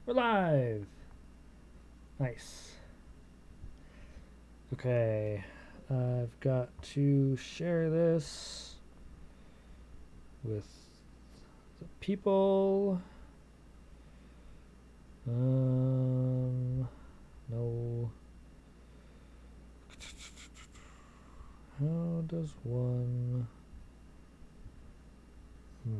We're live. Nice. Okay. I've got to share this with the people. No. How does one... There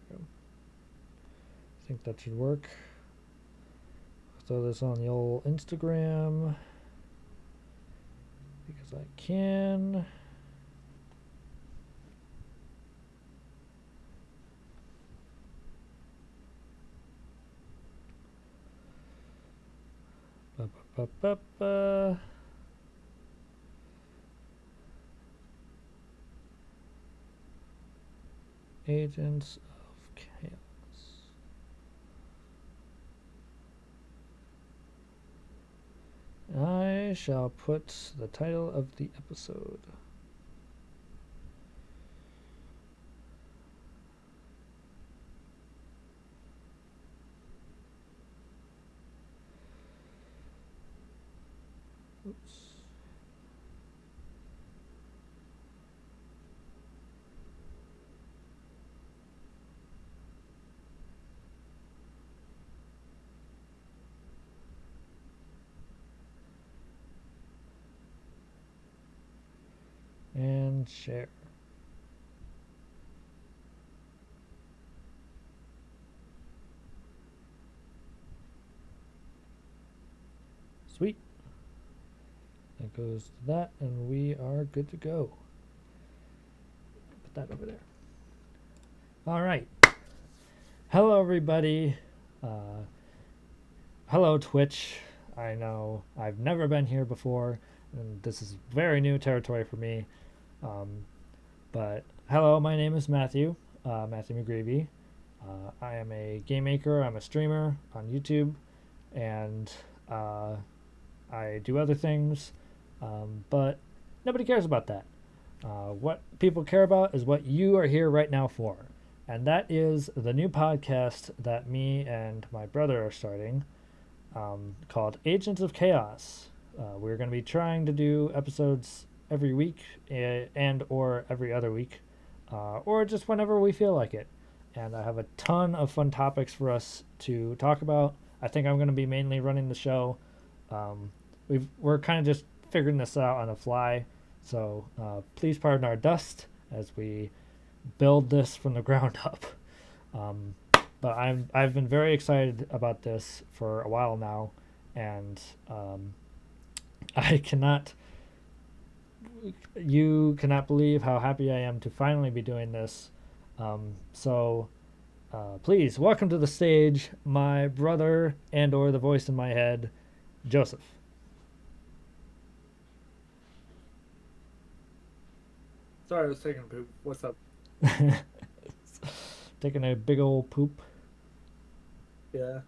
we go. I think that should work. Throw this on the old Instagram because I can. Ba-ba-ba-ba-ba. Agents of Chaos. I shall put the title of the episode. Oops. And share. Sweet. That goes to that, and we are good to go. Put that over there. All right. Hello, everybody. Hello, Twitch. I know I've never been here before, and this is very new territory for me. But hello, my name is Matthew, Matthew McGreevy. I am a game maker. I'm a streamer on YouTube, and I do other things, but nobody cares about that. What people care about is what you are here right now for, and that is the new podcast that me and my brother are starting, called Agents of Chaos. We're going to be trying to do episodes every week and or every other week, or just whenever we feel like it. And I have a ton of fun topics for us to talk about. I think I'm going to be mainly running the show. We're kind of just figuring this out on the fly, so please pardon our dust as we build this from the ground up. But I've been very excited about this for a while now, and you cannot believe how happy I am to finally be doing this. So please welcome to the stage my brother and or the voice in my head, Joseph. Sorry, I was taking a poop. What's up? Taking a big old poop. Yeah.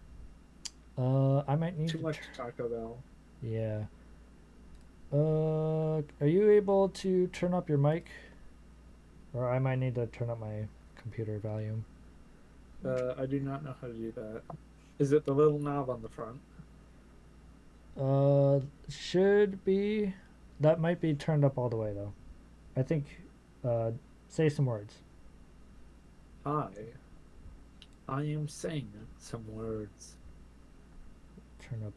I might need Too much Taco Bell. Yeah. Are you able to turn up your mic? Or I might need to turn up my computer volume. I do not know how to do that. Is it the little knob on the front? Should be. That might be turned up all the way though. I think. Say some words. Hi. I am saying some words. Turn up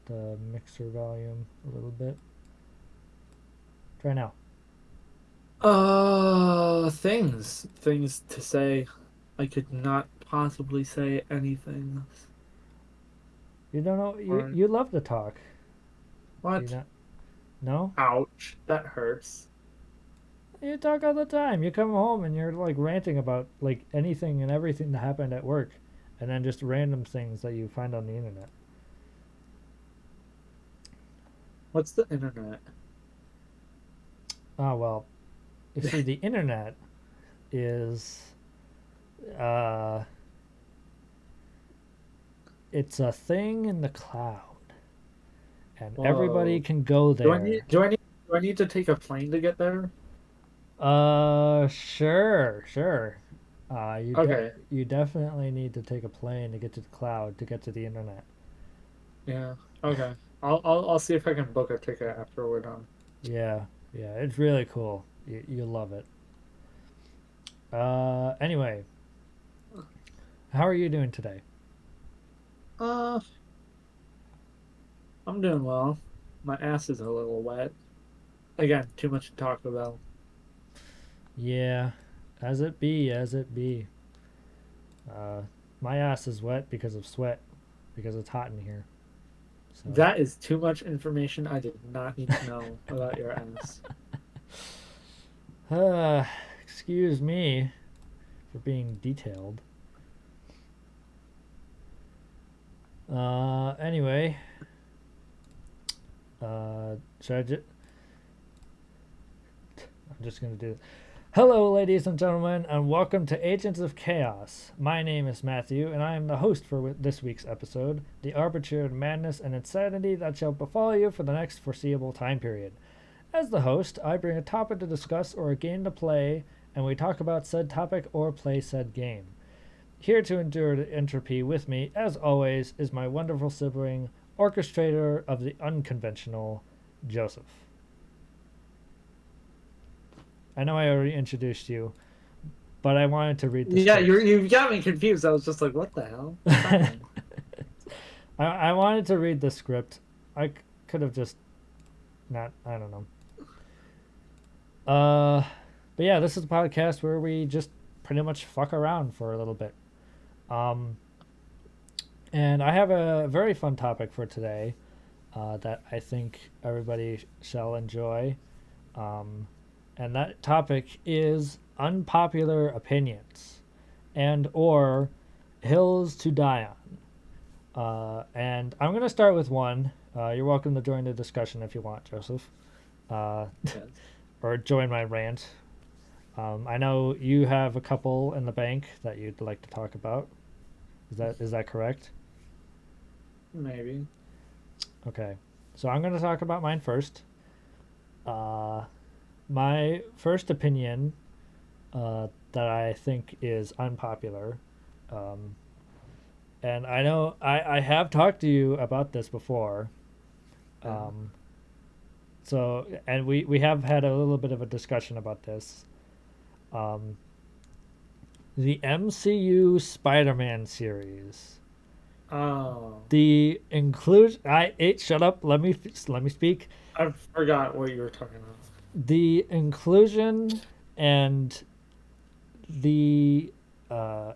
the mixer volume a little bit. Try now. Things to say. I could not possibly say anything. You don't know. Or You love to talk. Do you what? not? No. Ouch. That hurts. You talk all the time. You come home and you're like ranting about like anything and everything that happened at work, and then just random things that you find on the internet. What's the internet? Oh well, you see, the internet is it's a thing in the cloud, and everybody Whoa. can go Do I need there. do I need do I need to take a plane to get there? Sure, sure. Okay. You definitely need to take a plane to get to the cloud to get to the internet. Yeah. Okay. I'll see if I can book a ticket after we're done. Yeah, yeah, it's really cool. You love it. Anyway, how are you doing today? Uh, I'm doing well. My ass is a little wet. Again, too much to talk about. Yeah, as it be, as it be. Uh, my ass is wet because of sweat, because it's hot in here. So, That is too much information I did not need to know about your ass. uh, excuse me for being detailed. Anyway, should I just? I'm just gonna do. Hello, ladies and gentlemen, and welcome to Agents of Chaos. My name is Matthew, and I am the host for this week's episode, the arbiter of madness and insanity that shall befall you for the next foreseeable time period. As the host, I bring a topic to discuss or a game to play, and we talk about said topic or play said game. Here to endure the entropy with me, as always, is my wonderful sibling, orchestrator of the unconventional, Joseph. I know I already introduced you, but I wanted to read the Yeah, script. you got me confused. I was just like, what the hell? What's happening? I wanted to read the script. I could have just not. I don't know. Uh, but yeah, this is a podcast where we just pretty much fuck around for a little bit. Um, and I have a very fun topic for today that I think everybody shall enjoy. Um, and that topic is unpopular opinions and or hills to die on. And I'm going to start with one. You're welcome to join the discussion if you want, Joseph, uh, Yes. or join my rant. I know you have a couple in the bank that you'd like to talk about. Is that correct? Maybe. Okay, so I'm going to talk about mine first. Uh, my first opinion that I think is unpopular, um, and I know I have talked to you about this before. Yeah. Um, so, and we have had a little bit of a discussion about this. Um, the MCU Spider-Man series. Oh, The inclusion. Shut up. Let me speak. I forgot what you were talking about. The inclusion and the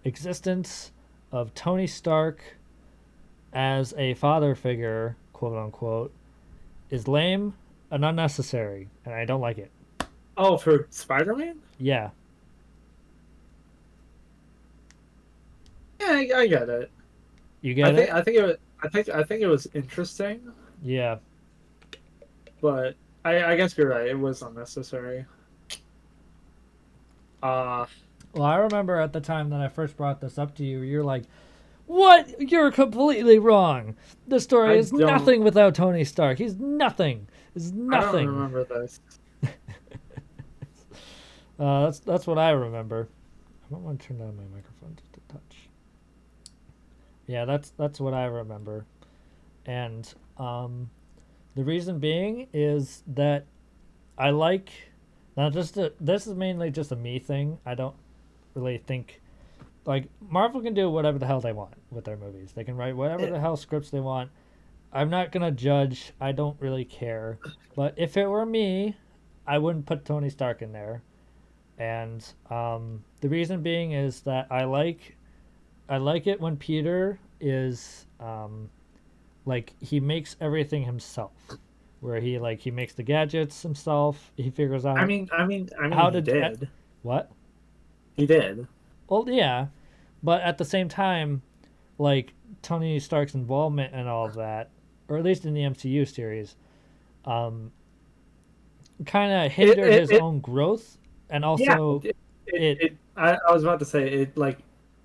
existence of Tony Stark as a father figure, quote unquote, is lame and unnecessary, and I don't like it. Oh, for Spider-Man? Yeah, Yeah, I get it. you get it? I think it was interesting, Yeah. but I guess you're right. It was unnecessary. Uh, Well, I remember at the time that I first brought this up to you, you're like, "What? You're completely wrong. The story I is don't nothing without Tony Stark. He's nothing. Is I don't nothing." remember this. That's what I remember. I don't want to turn down my microphone just a touch. Yeah, that's what I remember, and the reason being is that I like now this is mainly just a me thing. I don't really think like Marvel can do whatever the hell they want with their movies. They can write whatever It, the hell scripts they want. I'm not gonna judge. I don't really care. But if it were me, I wouldn't put Tony Stark in there. And the reason being is that I like it when Peter is like he makes everything himself, where he makes the gadgets himself. He figures out how he to did. what. He did. Well, yeah, but at the same time, like Tony Stark's involvement and all of that, or at least in the MCU series, um, kind of hindered his It own growth, and yeah. also it I was about to say it like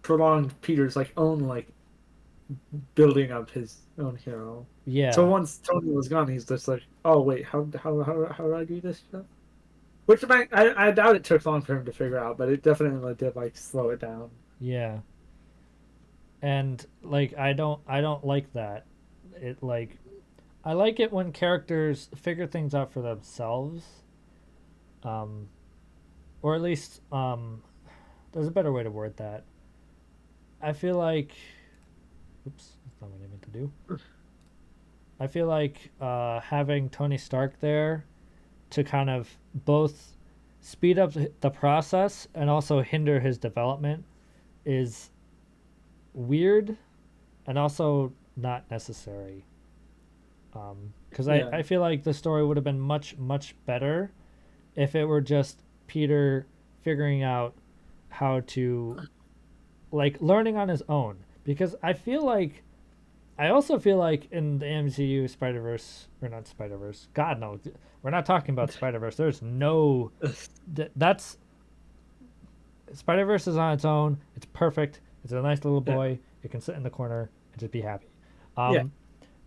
prolonged Peter's like own like building up his own hero. So Yeah, once Tony was gone, he's just like, oh wait, how do I do this stuff? Which I doubt it took long for him to figure out, but it definitely did like slow it down. yeah. And like I don't like that. It like I like it when characters figure things out for themselves. Um or at least there's a better way to word that. I feel like oops, that's not what I meant to do. I feel like having Tony Stark there to kind of both speed up the process and also hinder his development is weird and also not necessary. Because Yeah, I feel like the story would have been much, much better if it were just Peter figuring out how to, like, learning on his own. Because I also feel like in the MCU Spider Verse, or not Spider Verse, God no, we're not talking about Spider Verse. There's no, that's, Spider Verse is on its own. It's perfect. It's a nice little yeah, boy. It can sit in the corner and just be happy. yeah. Um,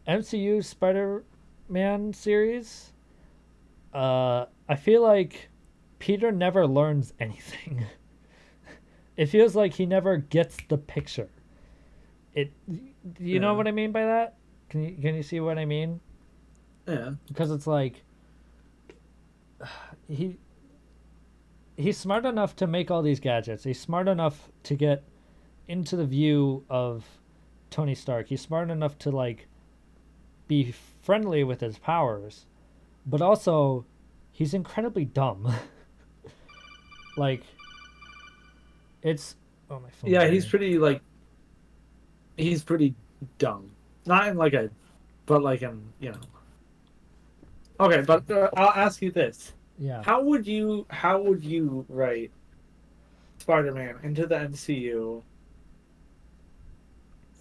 MCU Spider Man series, I feel like Peter never learns anything. It feels like he never gets the picture. It, do you know Yeah, what I mean by that? Can you see what I mean? yeah, Because it's like he he's smart enough to make all these gadgets. He's smart enough to get into the view of Tony Stark. He's smart enough to like be friendly with his powers, but also he's incredibly dumb. Like it's oh my phone's yeah. He's ringing. pretty like he's pretty dumb. Not in like a, but like in Okay, but I'll ask you this: Yeah. how would you write Spider-Man into the MCU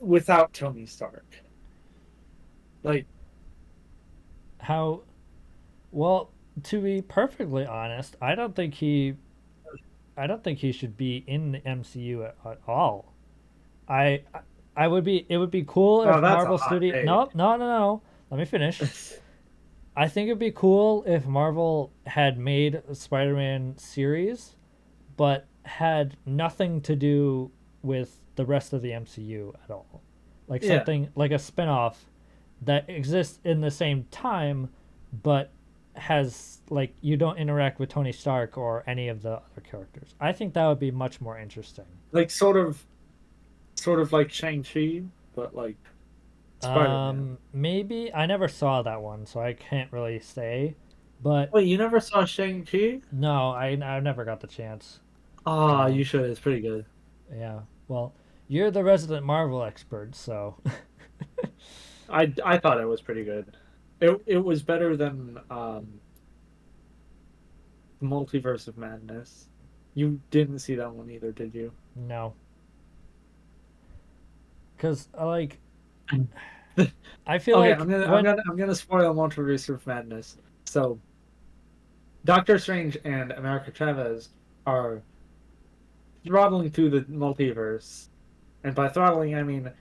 without Tony Stark? Like, How well, to be perfectly honest, I don't think he should be in the MCU at all. I I would be it would be cool oh, if that's a Marvel hot Studio take. no, no, no, no. Let me finish. I think it'd be cool if Marvel had made a Spider-Man series but had nothing to do with the rest of the MCU at all. Like Yeah, something like a spin-off that exists in the same time but has like you don't interact with Tony Stark or any of the other characters. I think that would be much more interesting. like sort of like Shang-Chi, but like Spider-Man. Maybe I never saw that one, so I can't really say. But Wait, you never saw Shang-Chi? no, I never got the chance. Ah, you Um, should. It's pretty good. yeah. Well, you're the resident Marvel expert, so I thought it was pretty good. It was better than Multiverse of Madness. You didn't see that one either, did you? no, because I feel Okay, like I'm gonna I'm when gonna I'm gonna spoil Multiverse of Madness. So Doctor Strange and America Chavez are throttling through the multiverse, and by throttling I mean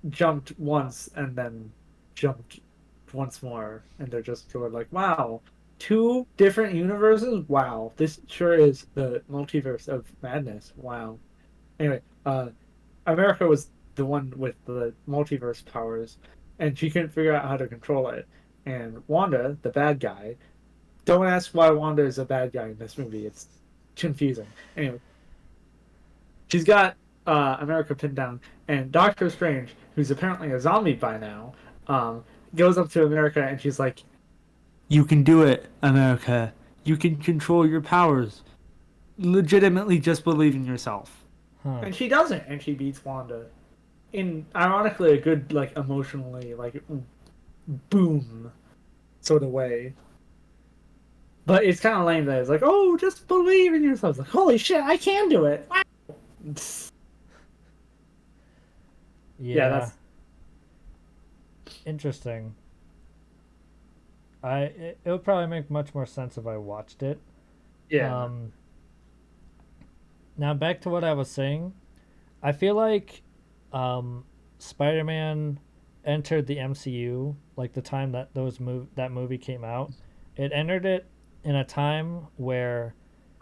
jumped once and then jumped once more, and they're just sort of like, wow, two different universes. Wow, this sure is the multiverse of madness. Wow. Anyway, America was the one with the multiverse powers, and she couldn't figure out how to control it. And Wanda, the bad guy, don't ask why Wanda is a bad guy in this movie. It's confusing. Anyway, she's got America pinned down, and Doctor Strange, who's apparently a zombie by now, um, goes up to America and she's like, "You can do it, America. You can control your powers. Legitimately, just believe in yourself." huh? And she doesn't, and she beats Wanda in ironically a good like emotionally like boom sort of way. But it's kind of lame that it's like, oh, just believe in yourself. It's like, holy shit, I can do it. Yeah, Yeah, that's interesting. It would probably make much more sense if I watched it. yeah, Um, Now back to what I was saying. I feel like, um, Spider-Man entered the MCU, like the time that that movie came out, it entered it in a time where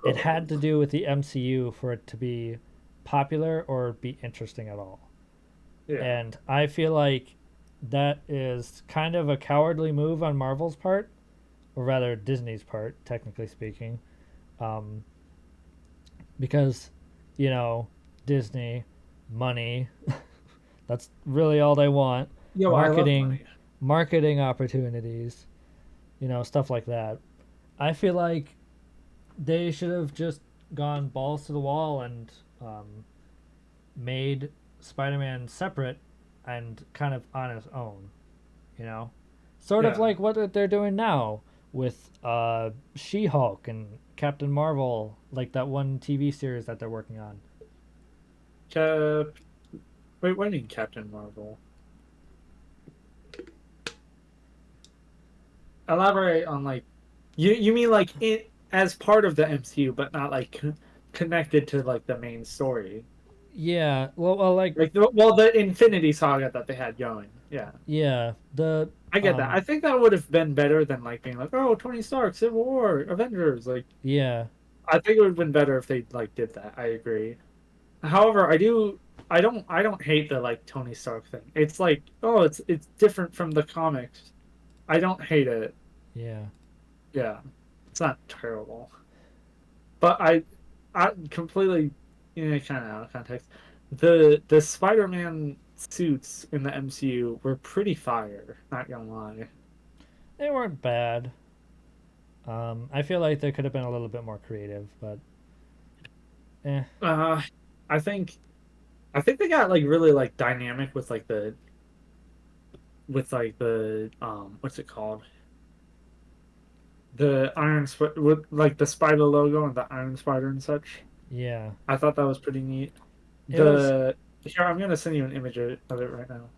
it had to do with the MCU for it to be popular or be interesting at all. Yeah. And I feel like that is kind of a cowardly move on Marvel's part, or rather Disney's part, technically speaking, um, because you know Disney money. That's really all they want. Yo, I love Marketing, money. marketing opportunities, stuff like that. I feel like they should have just gone balls to the wall and made Spider-Man separate and kind of on his own. You know, sort of Yeah. like what they're doing now with She-Hulk and Captain Marvel, like that one TV series that they're working on. Cap. Wait, what do you mean Captain Marvel? Elaborate on like you mean like it as part of the MCU, but not like connected to like the main story. Yeah, like Like the Infinity Saga that they had going. Yeah. yeah, the I get that. I think that would have been better than like being like, oh, Tony Stark, Civil War, Avengers. Like, yeah, I think it would have been better if they like did that. I agree. However, I don't hate the like Tony Stark thing. It's like, oh, it's different from the comics. I don't hate it. yeah. Yeah, it's not terrible. But I completely, kind of out of context. The Spider-Man suits in the MCU were pretty fire. Not gonna lie. They weren't bad. I feel like they could have been a little bit more creative, but eh, Uh, I think I think they got like really like dynamic with like the what's it called? The with like the spider logo and the Iron Spider and such. yeah. I thought that was pretty neat. It was The Here, I'm gonna send you an image of it right now.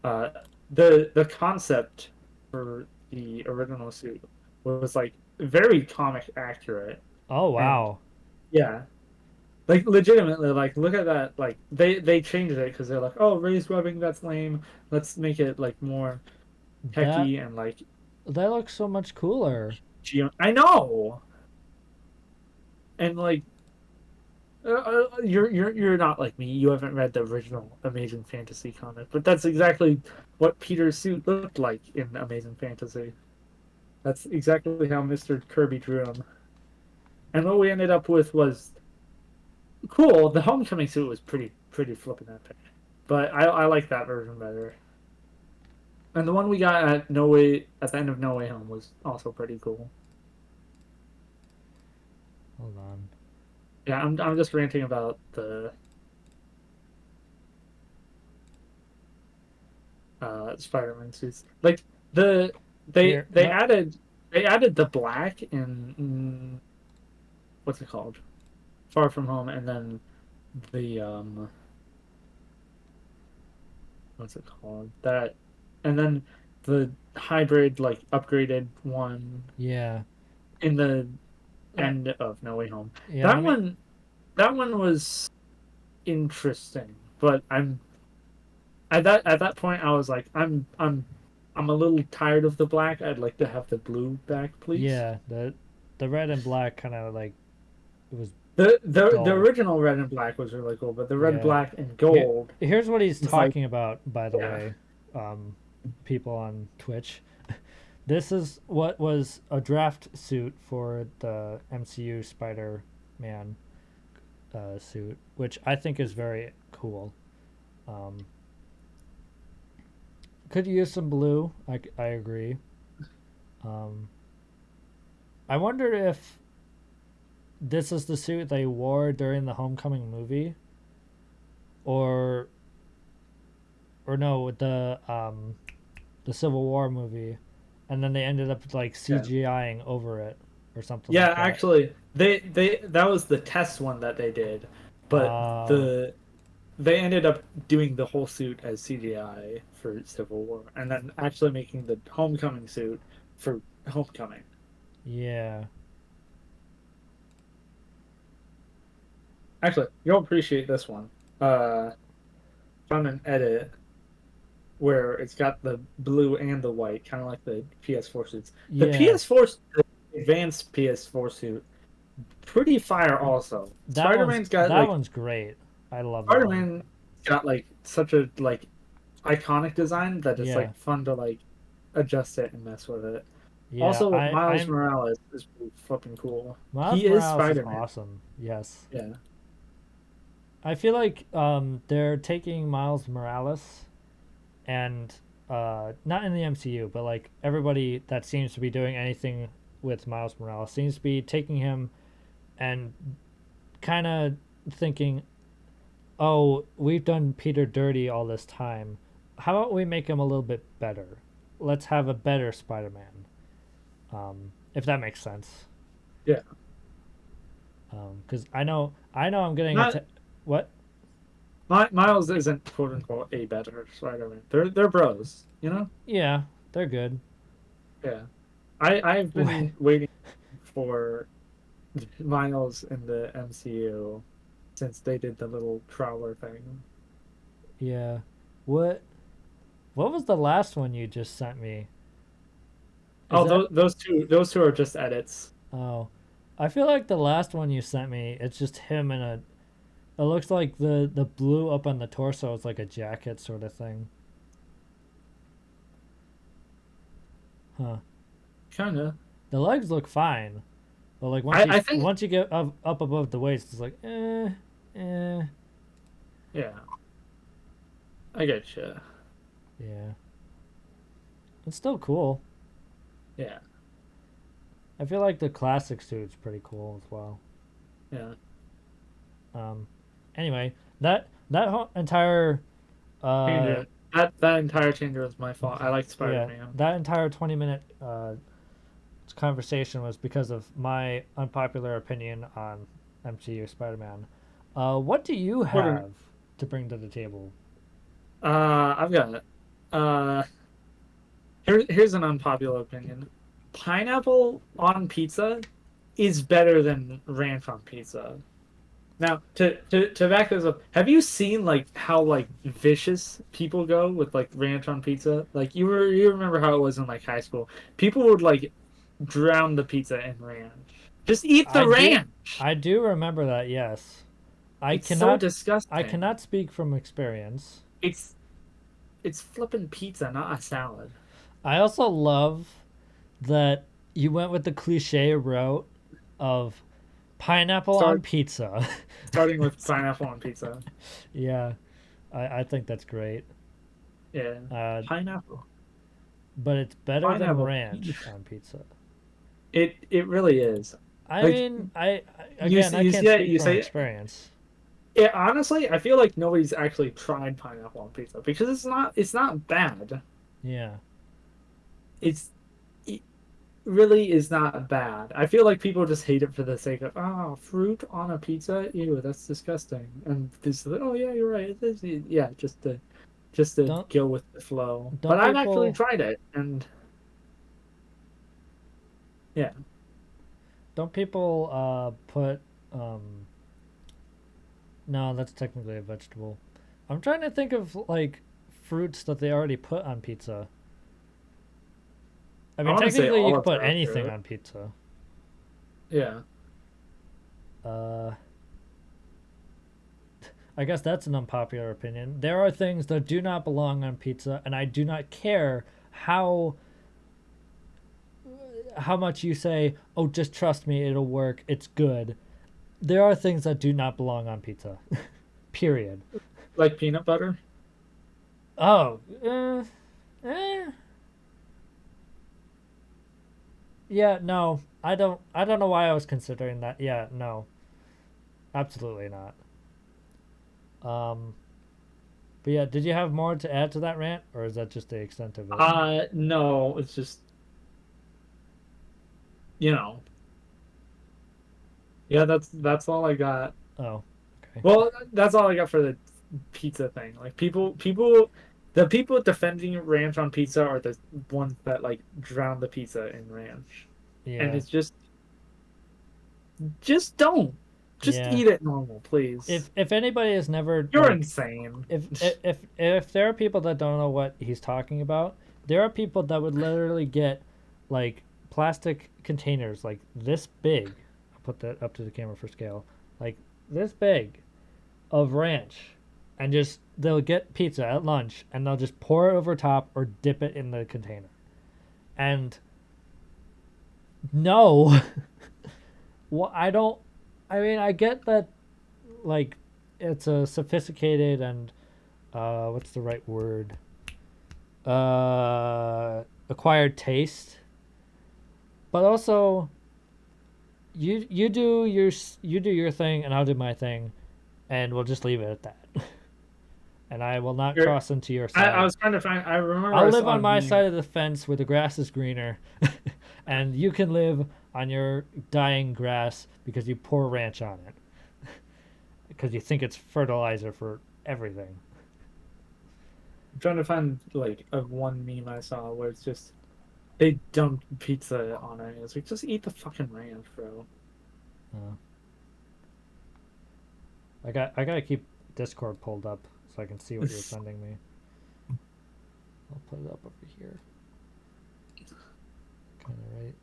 Uh, the concept for the original suit was like very comic accurate, oh and wow. yeah, like legitimately, like look at that. Like they changed it because they're like, oh, raised webbing, that's lame. Let's make it like more That techy and like that looks so much cooler. I know, and like you're not like me. You haven't read the original Amazing Fantasy comic, but that's exactly what Peter's suit looked like in Amazing Fantasy. That's exactly how Mr. Kirby drew him. And what we ended up with was cool. The Homecoming suit was pretty flippin' epic, but I like that version better. And the one we got at the end of No Way Home was also pretty cool. Hold on. Yeah, I'm just ranting about the Spider-Man suits. Like the Here, no, they added the black in what's it called? Far From Home, and then the what's it called? That and then the hybrid like upgraded one yeah. in the Uh, end of No Way Home. yeah, That one that one was interesting, but I'm at that point I was like I'm a little tired of the black. I'd like to have the blue back, please. yeah, the red and black kind of like it was The dull. original red and black was really cool, but the red, Yeah. black, and Here, gold here's what he's was like, talking about, by the yeah, way, um, people on Twitch. This is what was a draft suit for the MCU Spider Man suit, which I think is very cool. Um, could use some blue. I agree. Um, I wonder if this is the suit they wore during the Homecoming movie, or no, the Civil War movie, and then they ended up like yeah, CGIing over it or something yeah. like that. Actually, they that was the test one that they did, but Uh, they ended up doing the whole suit as CGI for Civil War, and then actually making the Homecoming suit for Homecoming. yeah. Actually, you'll appreciate this one. Uh, Found an edit. where it's got the blue and the white, kind of like the PS4 suits. The Yeah, PS4, the advanced PS4 suit, pretty fire also. Spider-Man's got that like one's great. I love that one. Spider-Man got like such a like iconic design that it's Yeah, like fun to like adjust it and mess with it. yeah. Also, Miles I'm Morales is pretty flipping cool. Miles He is Morales is Spider-Man. awesome. Yes, Yeah. I feel like they're taking Miles Morales and not in the MCU, but like everybody that seems to be doing anything with Miles Morales seems to be taking him and kind of thinking, oh, we've done Peter dirty all this time. How about we make him a little bit better? Let's have a better Spider-Man, if that makes sense. Yeah. Because I know I'm getting Not what? Miles isn't quote unquote a better Spider-Man. They're bros, you know? Yeah, they're good. Yeah. I've been waiting for Miles in the MCU since they did the little Prowler thing. Yeah, what what was the last one you just sent me? Is Oh, that those two are just edits. oh? I feel like the last one you sent me, it's just him in a. It looks like the blue up on the torso is like a jacket sort of thing. Huh. Kinda. The legs look fine, but like I think once you get up above the waist, it's like eh. yeah, I get you. Yeah, it's still cool. Yeah, I feel like the classic suit's pretty cool as well. yeah. Um, anyway, that whole entire uh Changer. That entire changer was my fault. I like yeah, Spider-Man. that entire 20-minute conversation was because of my unpopular opinion on MCU Spider-Man. What do you What an have to bring to the table? I've got it. Uh, here's an unpopular opinion. Pineapple on pizza is better than ranch on pizza. Now, to back this up, have you seen like how like vicious people go with like ranch on pizza? Like you remember how it was in like high school? People would like drown the pizza in ranch. Just eat I the do ranch. I do remember that, yes. I It's so cannot I disgusting. cannot speak from experience. It's it's flipping pizza, not a salad. I also love that you went with the cliche route of pineapple on Start pizza. starting with pineapple on pizza. Yeah, I think that's great. Yeah, Uh, pineapple, but it's better than pineapple. ranch on pizza. It really is. I Like mean, again, I you can't see that speak you from say experience. it honestly. I feel like nobody's actually tried pineapple on pizza because it's not bad. Yeah. It really is not bad. I feel like people just hate it for the sake of fruit on a pizza. Ew, that's disgusting. And this, oh yeah, you're right. It is, yeah, just to Don't go with the flow. But don't I've actually people tried it, and yeah. don't people put no, that's technically a vegetable. I'm trying to think of like fruits that they already put on pizza. I I mean, want to say technically you could olives put are anything accurate. on pizza. Yeah. Uh I guess that's an unpopular opinion. There are things that do not belong on pizza, and I do not care how much you say, "Oh, just trust me, it'll work. It's good." There are things that do not belong on pizza. Period. Like peanut butter. Oh, eh, yeah, no. I don't know why I was considering that. Yeah, no. Absolutely not. Um but yeah, did you have more to add to that rant, or is that just the extent of it? No, it's just, you know. Yeah, that's all I got. Oh, okay. Well, that's all I got for the pizza thing. Like the people defending ranch on pizza are the ones that like drown the pizza in ranch, and Yeah. it's just don't. Just Yeah. eat it normal, please. If anybody has never You're like insane. if there are people that don't know what he's talking about, there are people that would literally get like plastic containers like this big. I'll put that up to the camera for scale. Like this big of ranch and just they'll get pizza at lunch and they'll just pour it over top or dip it in the container. And no, well, I don't. I mean, I get that like it's a sophisticated and what's the right word? Acquired taste, but also you do your thing and I'll do my thing, and we'll just leave it at that. And I will not You're, cross into your I side. was trying to find. I remember I'll I live saw on a my meme. side of the fence where the grass is greener, and you can live on your dying grass because you pour ranch on it because you think it's fertilizer for everything. I'm trying to find like a one meme I saw where it's just they dumped pizza on it. It's like just eat the fucking ranch, bro. Uh, I gotta keep Discord pulled up so I can see what you're sending me. I'll put it up over here, kind of right.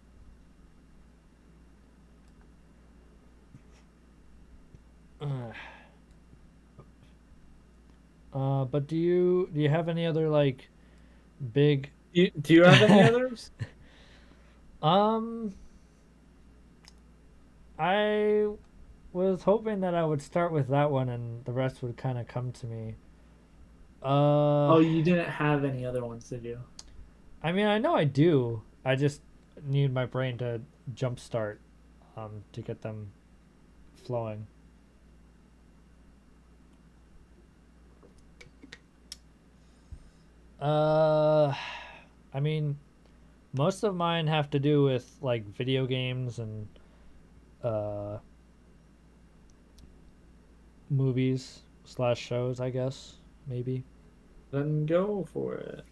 But do you have any other like big Do you have any others? um I was hoping that I would start with that one and the rest would kind of come to me. Uh, Oh, you didn't have any other ones, did you? I mean, I know I do. I just need my brain to jumpstart to get them flowing. Uh, I mean, most of mine have to do with like video games and uh movies slash shows, I guess, maybe. Then go for it.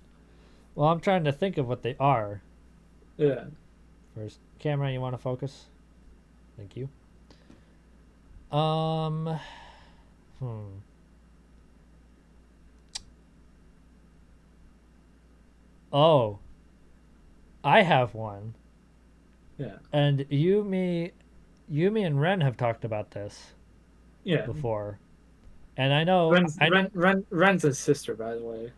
Well, I'm trying to think of what they are Yeah. first. Camera, you want to focus? Thank you. Um, hmm. Oh, I have one. Yeah. And and Ren have talked about this Yeah. before. And I know I know Ren's his sister, by the way.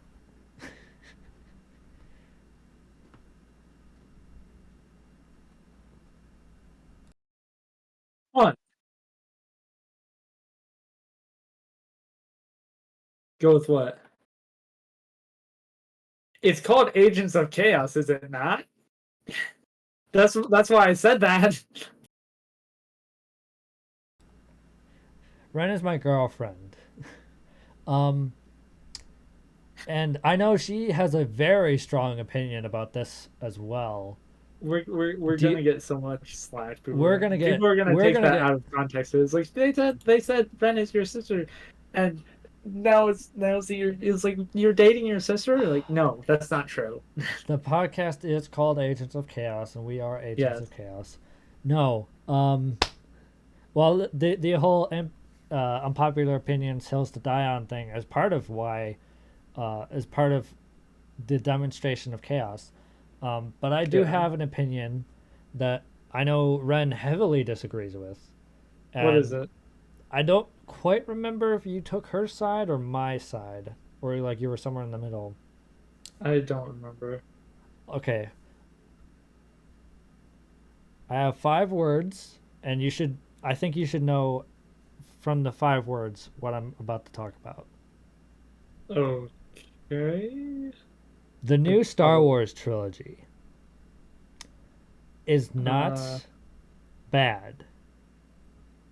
One. Go with what? It's called Agents of Chaos, is it not? That's why I said that. Ren is my girlfriend. Um and I know she has a very strong opinion about this as well. We're Do you, gonna get so much slack. we're gonna People get are gonna we're take gonna that get out of context. It's like they said Ben is your sister, and it's like you're dating your sister. Like no, that's not true. the podcast is called Agents of Chaos and we are Agents Yes. of Chaos. No. Well, the whole unpopular opinions hills to die on thing is part of why is part of the demonstration of chaos. But I do Yeah. have an opinion that I know Ren heavily disagrees with, What is and it? I don't quite remember if you took her side or my side, or like you were somewhere in the middle. I don't remember. Okay, I have 5 words, and you should. I think you should know from the 5 words what I'm about to talk about. Okay. The new Star Probably. Wars trilogy is Uh. not bad,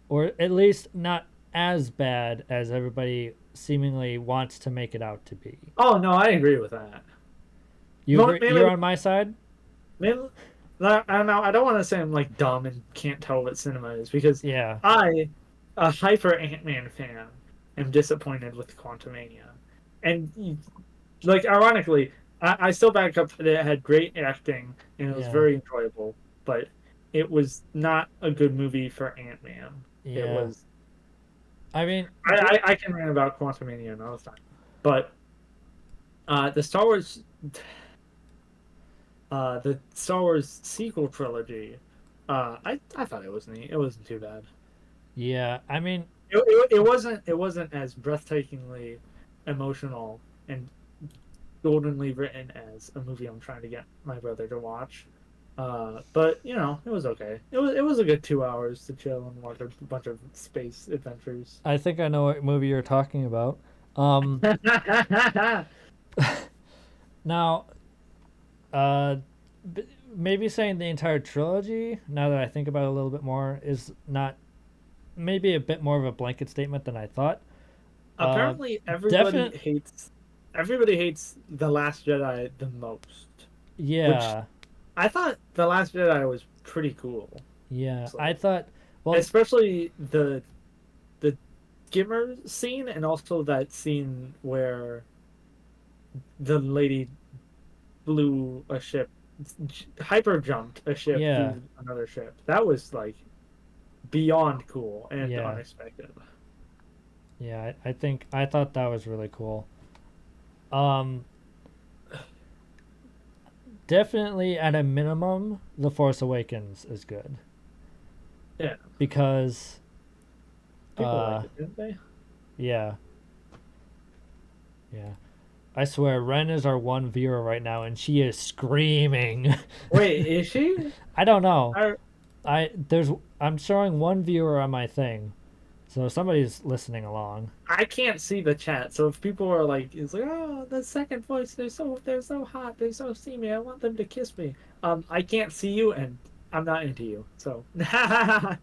or at least not as bad as everybody seemingly wants to make it out to be. Oh no, I agree with that. You agree? Mainly, You're on my side. mainly, I don't know. I don't want to say I'm like dumb and can't tell what cinema is because Yeah, I, a hyper Ant-Man fan, am disappointed with Quantumania, and like ironically, I still back up that it had great acting and it was yeah, very enjoyable, but it was not a good movie for Ant-Man. It yeah. was. I mean, I can rant about Quantumania another time, but the Star Wars the Star Wars sequel trilogy, I thought it was neat. It wasn't too bad. yeah, I mean, It wasn't as breathtakingly emotional and goldenly written as a movie I'm trying to get my brother to watch. But it was okay. It was a good 2 hours to chill and watch a bunch of space adventures. I think I know what movie you're talking about. Um, now, uh, maybe saying the entire trilogy, now that I think about it a little bit more, is not maybe a bit more of a blanket statement than I thought. Uh, Apparently, definite, everybody hates The Last Jedi the most, which yeah, I thought The Last Jedi was pretty cool. yeah. I So, thought, well, especially the skimmer scene and also that scene where the lady flew a ship, hyper jumped a ship yeah, through another ship. That was like beyond cool and yeah, unexpected. yeah. I think I thought that was really cool. Um, definitely at a minimum, The Force Awakens is good Yeah, because, people uh, liked it, didn't they? yeah, yeah. I swear, Ren is our one viewer right now, and she is screaming. Wait, is she? I don't know. I I'm showing one viewer on my thing, so somebody's listening along. I can't see the chat, so if people are like, it's like, oh, the second voice, they're so hot, they're so steamy, I want them to kiss me. I can't see you, and I'm not into you, so. I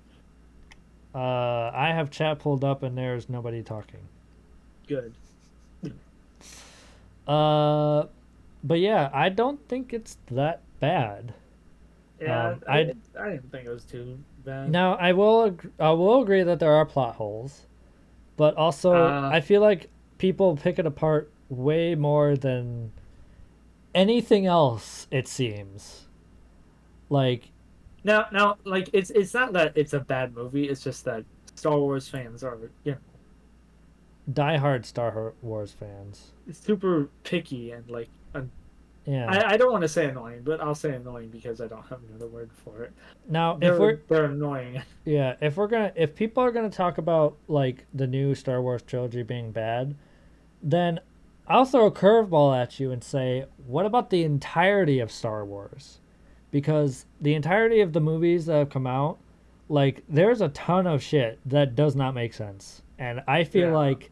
have chat pulled up, and there's nobody talking. Good. Uh, but yeah, I don't think it's that bad. Yeah, I I didn't, I didn't think it was too bad. now I will agree that there are plot holes, but also Uh, I feel like people pick it apart way more than anything else. It seems like now, like it's not that it's a bad movie. It's just that Star Wars fans are, diehard Star Wars fans. super picky and like, Yeah. I don't want to say annoying, but I'll say annoying because I don't have another word for it. Now, They're annoying. if people are gonna talk about like the new Star Wars trilogy being bad, then I'll throw a curveball at you and say, what about the entirety of Star Wars? Because the entirety of the movies that have come out, like there's a ton of shit that does not make sense, and I feel Yeah. like,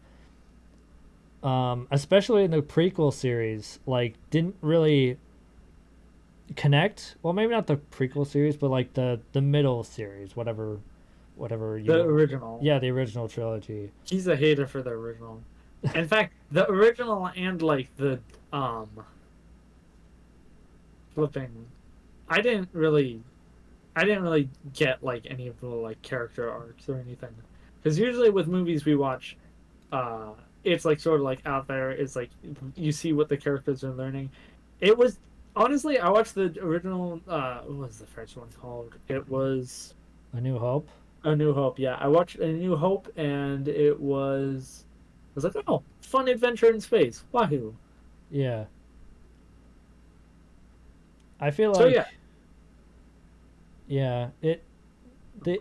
especially in the prequel series, like didn't really connect. Well, maybe not the prequel series, but like the middle series, whatever The you, original. yeah, the original trilogy. He's a hater for the original. In fact, the original and like the um flipping, I didn't really I didn't really get like any of the like character arcs or anything. Because usually with movies we watch, uh, it's like sort of like out there. It's like you see what the characters are learning. It was honestly, I watched the original. What was the first one called? It was A New Hope. A New Hope. Yeah, I watched A New Hope, and it was. I was like, oh, fun adventure in space. Wahoo! Yeah, I feel So yeah, like, yeah, it the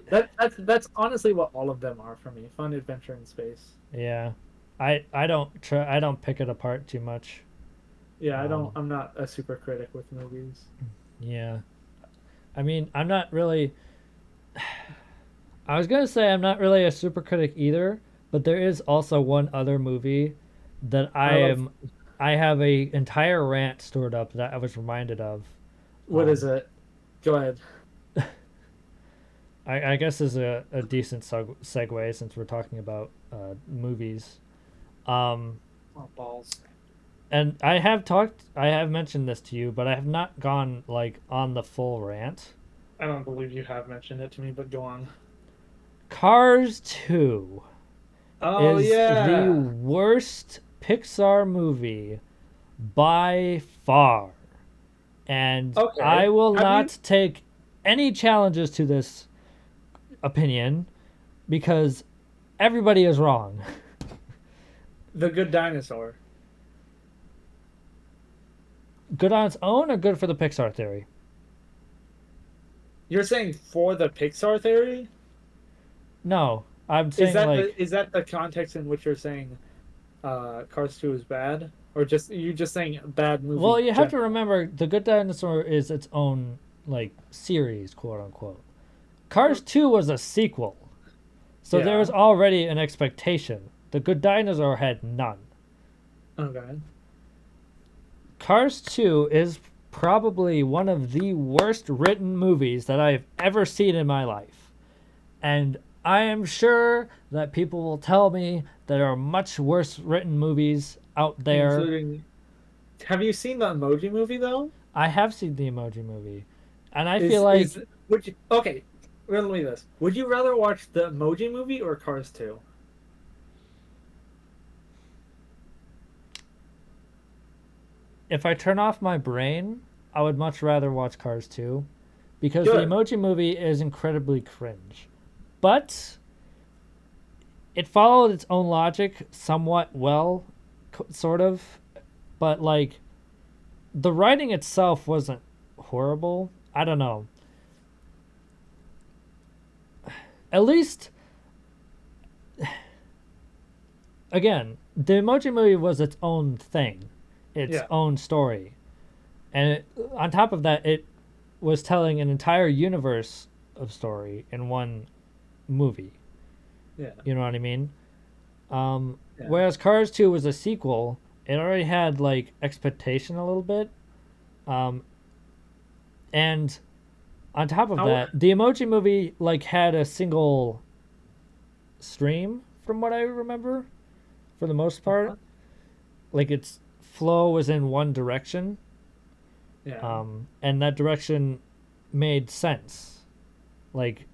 that's honestly what all of them are for me. Fun adventure in space. yeah. I don't pick it apart too much. Yeah, I don't. Um, I'm not a super critic with movies. yeah. I mean, I'm not really. I was gonna say I'm not really a super critic either, but there is also one other movie that I love. I have a entire rant stored up that I was reminded of. What is Um, it? Go ahead. I guess is a decent segue since we're talking about movies. Um, Oh, balls. and I have mentioned this to you, but I have not gone like on the full rant. I don't believe you have mentioned it to me, but go on. Cars 2 Oh is the yeah. worst Pixar movie by far. And I Okay. will Have you? not take any challenges to this opinion because everybody is wrong. The Good Dinosaur. Good on its own or good for the Pixar theory? You're saying for the Pixar theory? No, I'm saying like, Is that the context in which you're saying Cars 2 is bad? Or just you just saying bad well, movie you have to general? remember the Good Dinosaur is its own like series, quote unquote. Cars 2 was a sequel, so there was Yeah. already an expectation. The Good Dinosaur had none. Okay. Cars 2 is probably one of the worst written movies that I've ever seen in my life. And I am sure that people will tell me there are much worse written movies out there. Including, have you seen the Emoji Movie though? I have seen the Emoji Movie. And I feel Is like would you okay? Riddle me this: would you rather watch the Emoji Movie or Cars 2? if I turn off my brain, I would much rather watch Cars 2 because the Good. Emoji Movie is incredibly cringe. But it followed its own logic somewhat well, sort of. But like the writing itself wasn't horrible. I don't know. At least, again, the Emoji Movie was its own thing, its Yeah. own story, and on top of that, it was telling an entire universe of story in one movie. Yeah. You know what I mean? Yeah. Whereas Cars 2 was a sequel, it already had like expectation a little bit. Um, and on top of How? that, the Emoji Movie like had a single stream from what I remember for the most part. Like its flow was in one direction, Yeah. and that direction made sense. Like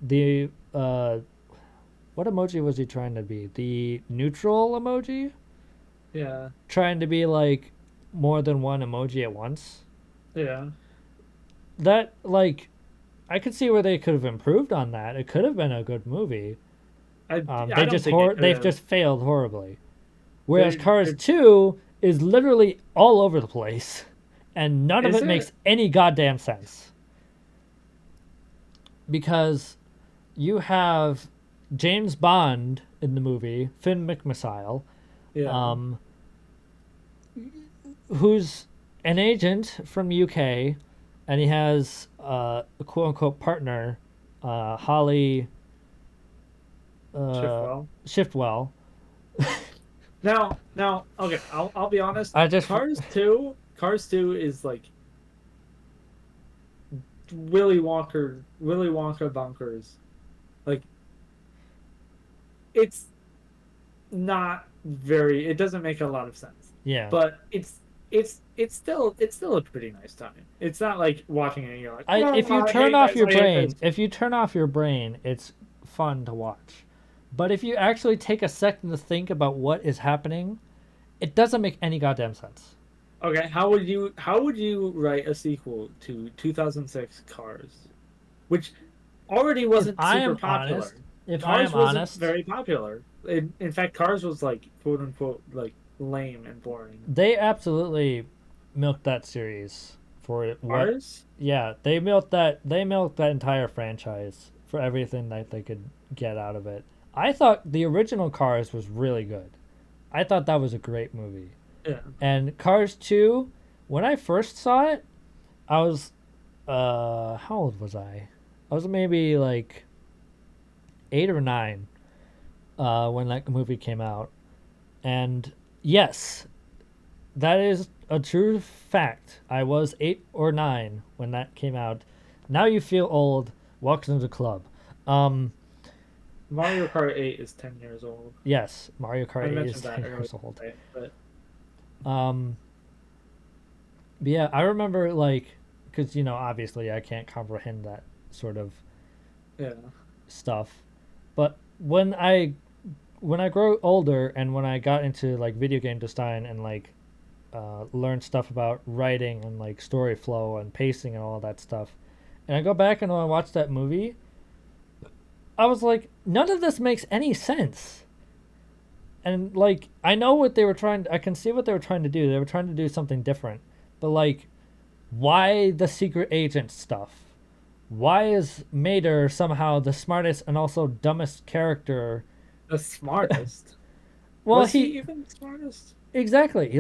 the what emoji was he trying to be? The neutral emoji, Yeah. trying to be like more than one emoji at once. Yeah. That like I could see where they could have improved on that. It could have been a good movie. I don't think it could They've have. just failed horribly. Whereas Cars There 2 is literally all over the place, and none of is it it? makes any goddamn sense. Because you have James Bond in the movie, Finn McMissile, Yeah. um, who's an agent from UK, and he has a quote unquote partner, Holly uh, Shiftwell. Shiftwell. Okay. I'll be honest. I just Cars 2 is like Willy Wonka bunkers. Like it's not very. It doesn't make a lot of sense, yeah. but it's still a pretty nice time. It's not like watching it and you're like, I oh, if you I turn hate off this, your I hate brain, this. it's fun to watch. But if you actually take a second to think about what is happening, it doesn't make any goddamn sense. Okay, how would you write a sequel to 2006 Cars, which already If wasn't I super am honest, popular? if I Cars am wasn't honest, very popular. In fact, Cars was like quote unquote like lame and boring. they absolutely milked that series for what Cars? yeah, they milked that entire franchise for everything that they could get out of it. I thought the original Cars was really good. I thought that was a great movie. Yeah. And Cars 2, when I first saw it, I was how old was I? I was maybe like 8 or 9 when that movie came out. And yes, that is a true fact. I was 8 or 9 when that came out. Now you feel old. Welcome to the club. Um, Mario Kart 8 is 10 years old. yes, Mario I Kart 8 is mentioned that 10 earlier, years old. right? But Um, but yeah, I remember like, because obviously I can't comprehend that sort of yeah. stuff. But when I grow older and when I got into like video game design and like learn stuff about writing and like story flow and pacing and all that stuff, and I go back and I watch that movie, I was like, none of this makes any sense. And like, I know what they were trying. I can see what they were trying to do. They were trying to do something different. But like, why the secret agent stuff? Why is Mater somehow the smartest and also dumbest character? The smartest. Well, Was he he even the smartest? exactly.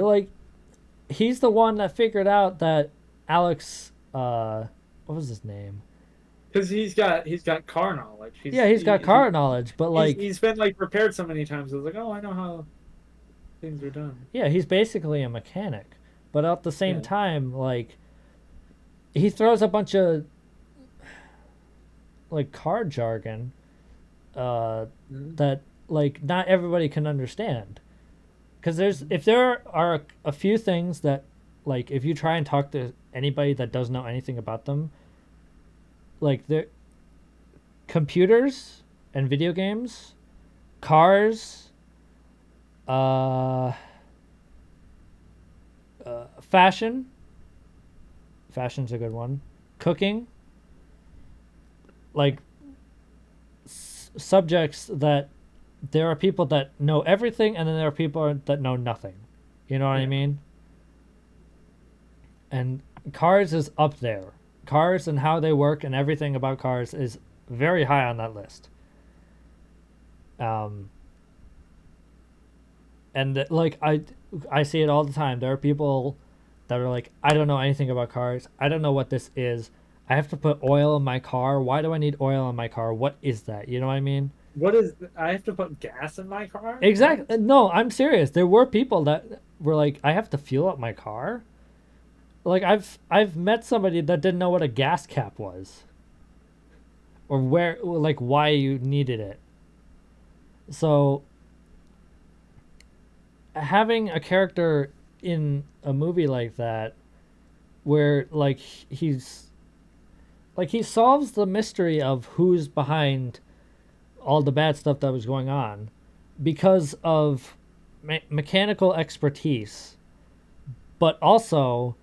He's the one that figured out that Alex. What was his name? Because he's got car knowledge. Yeah, he's got car knowledge, but like, He's been like prepared so many times. I was like, oh, I know how things are done. yeah, he's basically a mechanic. But at the same Yeah. time, like, he throws a bunch of like car jargon uh, Mhm. that like not everybody can understand. Because if there are a few things that like if you try and talk to anybody that doesn't know anything about them, like their computers and video games, cars, uh, fashion. Fashion's a good one. Cooking, like subjects that there are people that know everything, and then there are people that know nothing. You know what I Yeah. mean? And cars is up there. Cars and how they work and everything about cars is very high on that list. Um, and like I see it all the time. There are people that are like, I don't know anything about cars. I don't know what this is. I have to put oil in my car. Why do I need oil in my car? What is that? You know what I mean? I have to put gas in my car? What? Exactly. No, I'm serious. There were people that were like, I have to fuel up my car. Like I've met somebody that didn't know what a gas cap was or where like why you needed it. So having a character in a movie like that where like he solves the mystery of who's behind all the bad stuff that was going on because of mechanical expertise, but also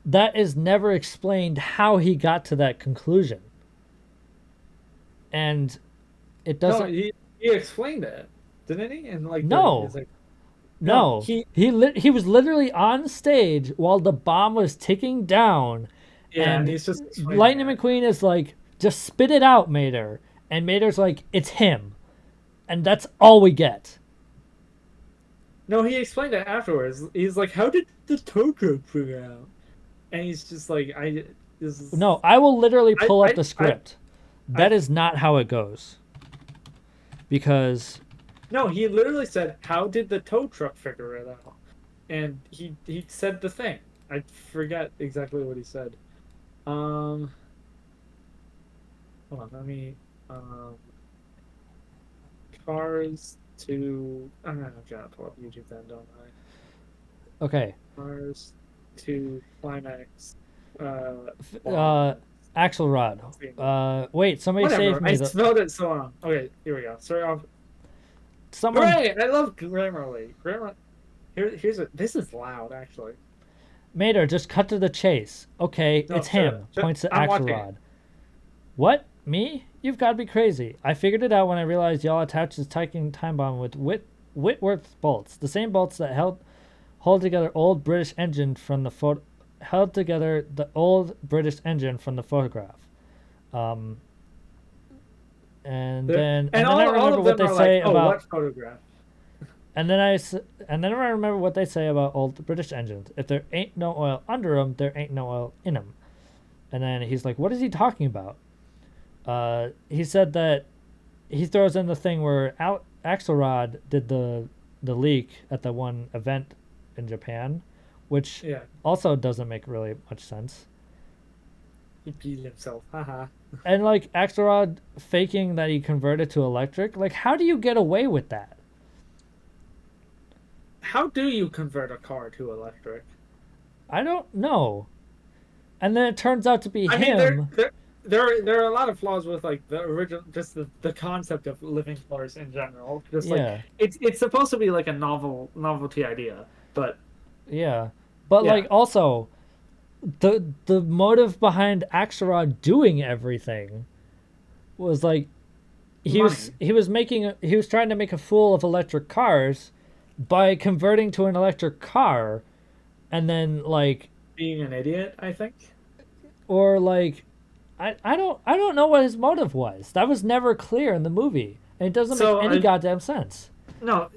that is never explained how he got to that conclusion. And it No, doesn't. he explained it, didn't he? And like No, it's like no, no. He was literally on stage while the bomb was ticking down, yeah, and and he's just explaining Lightning it. McQueen is like, "Just spit it out, Mater," and Mater's like, "It's him," and that's all we get. No, he explained it afterwards. He's like, "How did the tow truck figure out?" And he's just like, "I this No, is I will literally I pull up I the I script. I That is not how it goes because no." He literally said, "How did the tow truck figure it out?" And he said the thing. I forget exactly what he said. Um, hold on, let me cars to I'm gonna pull up YouTube then, don't I? okay, Cars to climax uh, bomb. Axelrod. Wait, somebody save Whatever. I me. spelled it so wrong. Okay, here we go. Sorry off. Someone Hooray! I love Grammarly. Here's what this is loud actually. Mater, just cut to the chase. Okay, No, it's him. Points to I'm watching it. Axelrod. What? Me? You've got to be crazy. I figured it out when I realized y'all attached this ticking time bomb with Whitworth bolts, the same bolts that hold together old British engine from the held together the old British engine from the photograph. Um, and then And I all remember of what them they are like, say oh, about what photograph? and then I remember what they say about old British engines. If there ain't no oil under them, there ain't no oil in them. And then he's like, "What is he talking about?" He said that he throws in the thing where Axelrod did the leak at the one event in Japan, which Yeah, also doesn't make really much sense. he peed himself. Haha. And like Axelrod faking that he converted to electric, like how do you get away with that? How do you convert a car to electric? I don't know. And then it turns out to be I mean, there him. there there are a lot of flaws with like the original, just the concept of living cars in general. Just like Yeah, it's supposed to be like a novelty idea, but yeah. But like yeah, also the motive behind Axelrod doing everything was like money. he was trying to make a fool of electric cars by converting to an electric car, and then like Being an idiot, I think. or like I don't know what his motive was. That was never clear in the movie, and it doesn't make So any goddamn sense. no,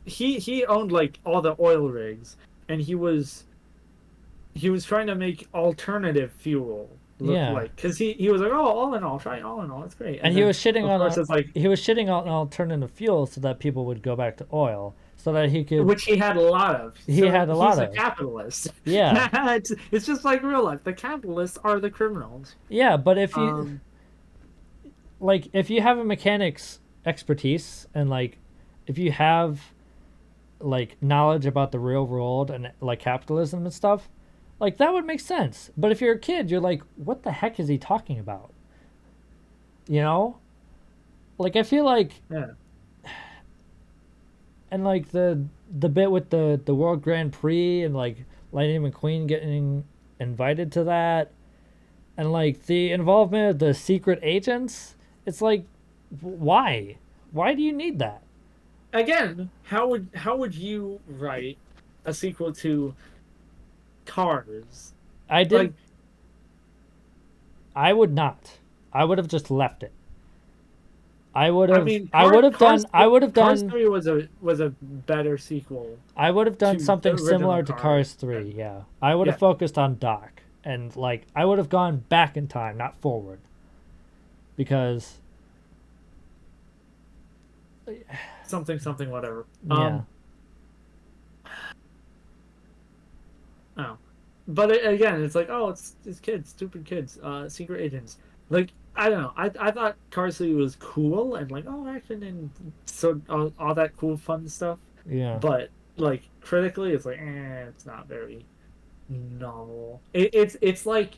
he owned like all the oil rigs, and he was trying to make alternative fuel look Yeah, like, because he was like, oh, all in all, try all in all, it's great. and And then of course it's like, he was shitting on alternative fuel so that people would go back to oil, so that he could. which he had a lot of. He So had a lot he's a of. capitalist. Yeah, It's just like real life. The capitalists are the criminals. yeah, but if you Um, like, if you have a mechanic's expertise and like, if you have like knowledge about the real world and like capitalism and stuff, like that would make sense. But if you're a kid, you're like, what the heck is he talking about? You know? Like I feel like yeah. and like the bit with the World Grand Prix and like Lightning McQueen getting invited to that and like the involvement of the secret agents, it's like why? Why do you need that? Again, how would you write a sequel to Cars? I Like, didn't I would not. I would have just left it. I mean, I would have Cars done 3 was a better sequel I would have done to the something original similar to Cars. Cars 3, yeah. I would have Yeah, focused on Doc and like I would have gone back in time, not forward. Because something whatever. yeah. Oh, but again, it's like, oh, it's kids, stupid kids, secret agents. Like, I don't know. I thought Cars 3 was cool and like, oh, action and so all that cool fun stuff. Yeah. But like critically, it's like, it's not very novel. It's like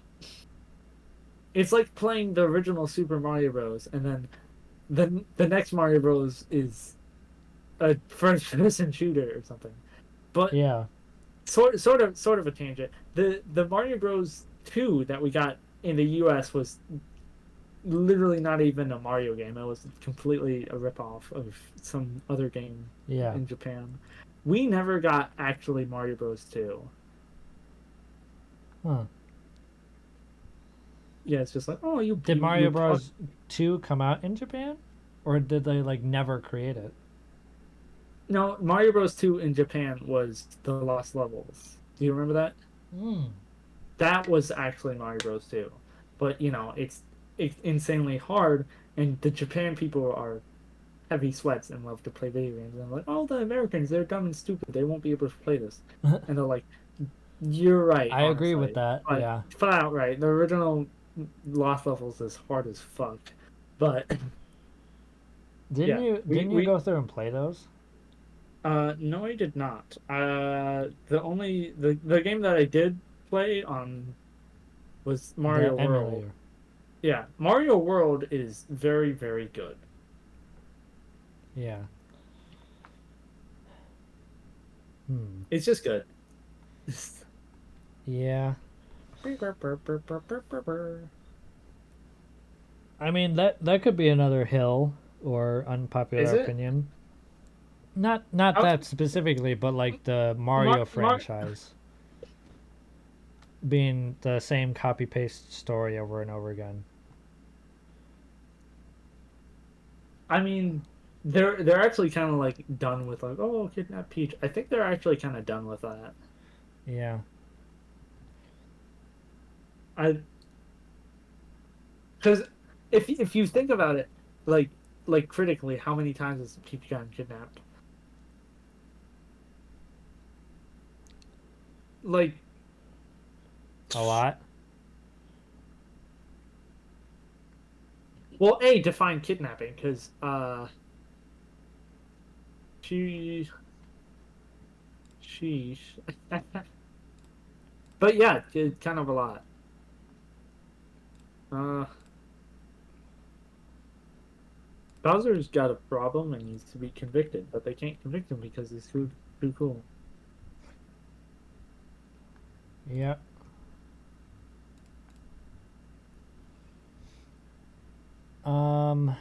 playing the original Super Mario Bros. And then the next Mario Bros. Is a first-person shooter or something. But Yeah. sort of a tangent. The Mario Bros. 2 that we got in the U.S. was literally not even a Mario game. It was completely a ripoff of some other game Yeah. in Japan. We never got actually Mario Bros. 2. Huh. Yeah, it's just like, oh, Did Mario Bros 2 come out in Japan? Or did they like never create it? No, Mario Bros. 2 in Japan was the Lost Levels. Do you remember that? Hmm. That was actually Mario Bros. 2. But, it's insanely hard, and the Japan people are heavy sweats and love to play video games. And I'm like, oh, the Americans, they're dumb and stupid. They won't be able to play this. And they're like, you're right, I agree with honestly. that. But Yeah. flat out right. The original Lost Levels is hard as fuck. But yeah, Didn't you we go through and play those? no, I did not. The game that I did play on was The Mario World. emulator. Yeah, Mario World is very, very good. Yeah. Hmm. It's just good. Yeah. I mean that could be another hill or Is unpopular it? opinion. Not How- that specifically, but like the Mario Mar franchise being the same copy paste story over and over again. I mean, they're actually kind of like done with like, oh, kidnap Peach. I think they're actually kind of done with that. Yeah. I Because if you think about it, like critically, how many times has Peach gotten kidnapped? Like, A lot. well, A, define kidnapping, because she sheesh. But yeah, it's kind of a lot. Uh, Bowser's got a problem and needs to be convicted, but they can't convict him because he's too cool. Yeah. Um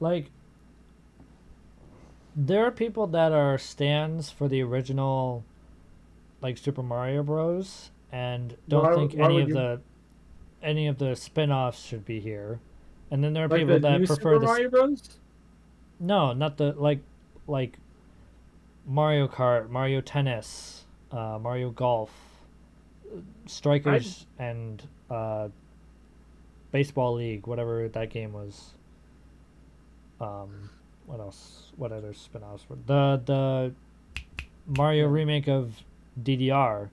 like there are people that are stands for the original like Super Mario Bros. And don't think Why would you any of the spin-offs should be here. And then there are like people the that new prefer Super this. Mario Bros? No, not the like Mario Kart, Mario Tennis, Mario Golf, I Strikers, and Baseball League, whatever that game was. Um, what else? What other spin-offs were the Mario yeah. remake of DDR?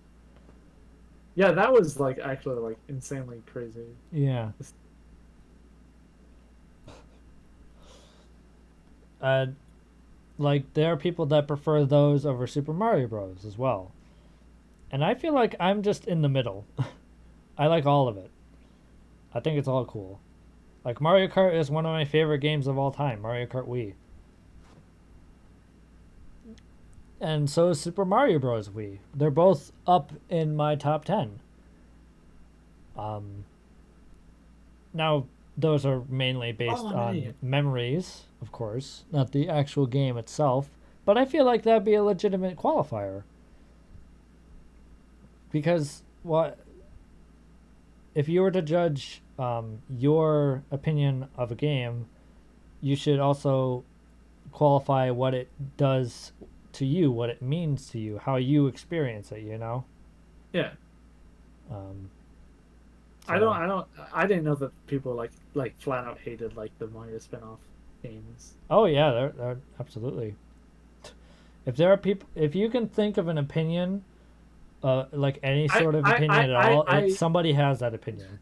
Yeah, that was like actually like insanely crazy. Yeah. It's- Uh, like there are people that prefer those over Super Mario Bros. As well, and I feel like I'm just in the middle. I like all of it. I think it's all cool. Like Mario Kart is one of my favorite games of all time. Mario Kart Wii, and so is Super Mario Bros. Wii. They're both up in my top 10. Um, Now those are mainly Oh, based I'm an on idiot. memories, of course, not the actual game itself. But I feel like that'd be a legitimate qualifier because what if you were to judge your opinion of a game, you should also qualify what it does to you, what it means to you, how you experience it. Yeah. Um, I don't so I don't I didn't know that people like flat out hated like the Mario spin-off games. oh yeah, they're absolutely. If there are people, if you can think of an opinion, like any I sort of I opinion I at I all, it's I, somebody has that opinion.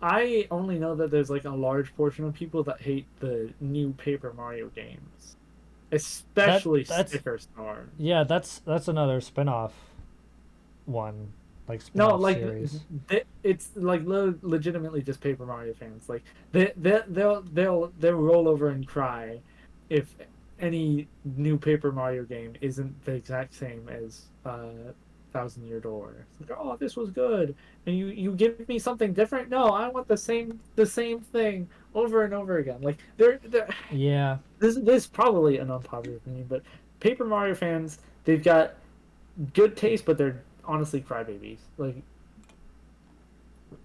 I only know that there's like a large portion of people that hate the new Paper Mario games, especially That's Sticker Star. yeah, that's another spin-off one, like No, spin-off like series. it's like legitimately just Paper Mario fans. Like they'll roll over and cry if any new Paper Mario game isn't the exact same as Thousand Year Door. It's like, oh, this was good, and you give me something different. No, I want the same thing over and over again. Like they're Yeah. this is probably an unpopular opinion, but Paper Mario fans, they've got good taste, but they're honestly crybabies. Like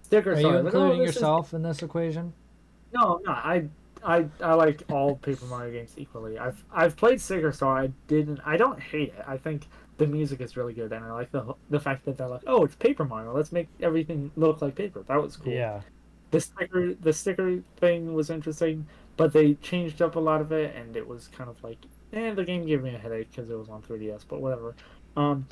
Sticker Are you Star, like, oh, including this is yourself in this equation? no. I like all Paper Mario games equally. I've played Sticker Star. I don't hate it. I think the music is really good, and I like the fact that they're like, oh, it's Paper Mario. Let's make everything look like paper. That was cool. Yeah. The sticker thing was interesting, but they changed up a lot of it, and it was kind of like, the game gave me a headache because it was on 3DS. But whatever. Um,